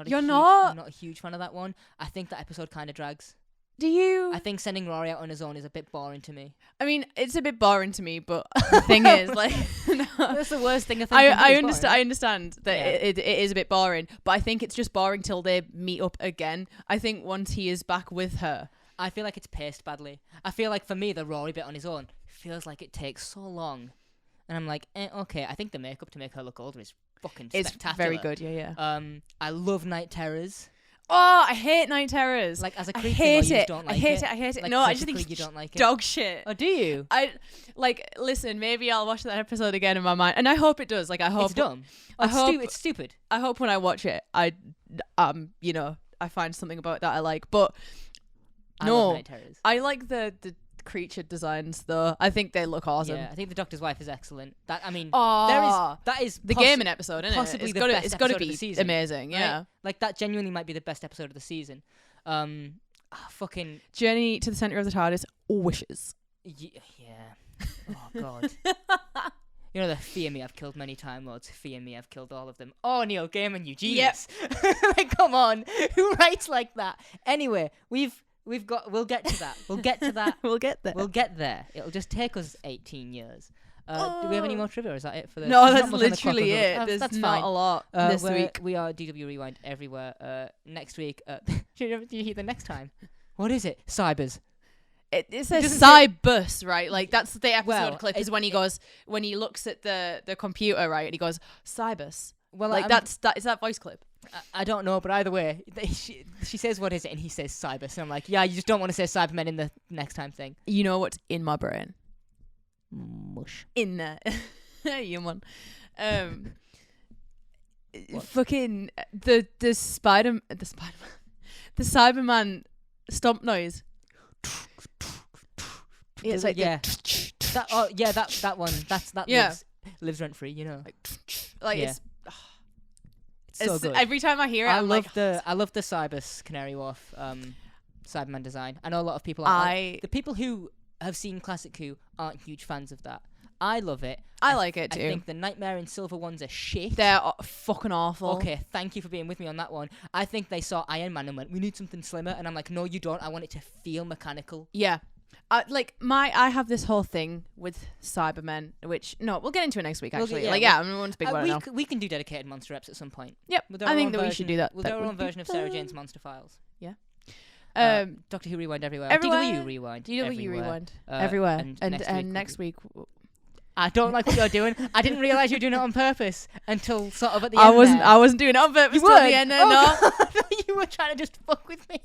You're not? I'm not a huge fan of that one. I think that episode kind of drags. Do you? I think sending Rory out on his own is a bit boring to me. I mean, it's a bit boring to me, but the thing is, like, no. That's the worst thing. I understand that it is a bit boring, but I think it's just boring till they meet up again. I think once he is back with her, I feel like it's paced badly. I feel like for me, the Rory bit on his own feels like it takes so long, and I'm like, okay. I think the makeup to make her look older is fucking spectacular. It's very good. Yeah. I love Night Terrors. Oh, I hate Night Terrors. Like as a I creep hate thing, it. Don't like I hate it. Like, no, I just think you don't like it. Dog shit. Oh, do you? I like listen. Maybe I'll watch that episode again in my mind, and I hope it does. Like I hope it's dumb. It's stupid. I hope when I watch it, I find something about that I like. But I love Night Terrors. I like the creature designs though. I think they look awesome. Yeah, I think the Doctor's wife is excellent. That that is the gaming episode, isn't possibly it? the best it's gotta episode be of the season, amazing. Yeah, right? Like that genuinely might be the best episode of the season. Fucking Journey to the Center of the TARDIS. Wishes. Yeah. Oh god. You know the fear me, I've killed many Time Lords. Fear me, I've killed all of them. Oh, Neil Gaiman, you genius. Yep. Like, come on, who writes like that? Anyway, we'll get to that. We'll get to that. We'll get there. We'll get there. It'll just take us 18 years. Do we have any more trivia, or is that it for the... No, that's literally it. There's that's not fine. a lot this week. We are DW Rewind everywhere. Next week... do you hear the next time? What is it? Cybers. It says Cybus, right? Like, that's the episode clip, is when he looks at the computer, right? And he goes, Cybus. Well, like, is that voice clip? I don't know, but either way, she says, what is it? And he says Cybus. And I'm like, yeah, you just don't want to say Cybermen in the next time thing. You know what's in my brain? Mush. In there. You man. Fucking the Cyberman stomp noise. Yeah, it's like that one. That lives rent free, you know. It's so good. Every time I hear it, I love the Cybus Canary Wharf Cyberman design. I know a lot of people. The people who have seen Classic Who aren't huge fans of that. I love it. I like it too. I think the Nightmare in Silver ones are shit. They're fucking awful. Okay, thank you for being with me on that one. I think they saw Iron Man and went, we need something slimmer. And I'm like, no, you don't. I want it to feel mechanical. Yeah. I have this whole thing with Cybermen, which, no, we'll get into it next week, actually. I'm going to speak about it now. We can do dedicated monster eps at some point. Yep, I think that we should do that. We'll do our own version of Sarah Jane's Monster Files. Yeah. Doctor Who Rewind everywhere. DW Rewind. DW Rewind. Everywhere. And next week... I don't like what you're doing. I didn't realise you were doing it on purpose until sort of at the end. I wasn't doing it on purpose till the end. No. You were trying to just fuck with me.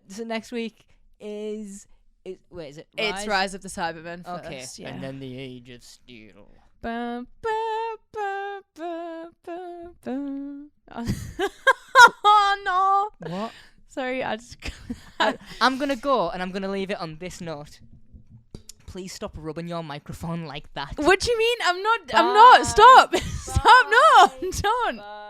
So next week is it Rise? It's Rise of the Cybermen first. Okay, yeah. And then the Age of Steel. Ba, ba, ba, ba, ba, ba. Oh no! What? Sorry, I'm gonna go and I'm gonna leave it on this note. Please stop rubbing your microphone like that. What do you mean? I'm not. Stop. Stop. No, don't. Bye.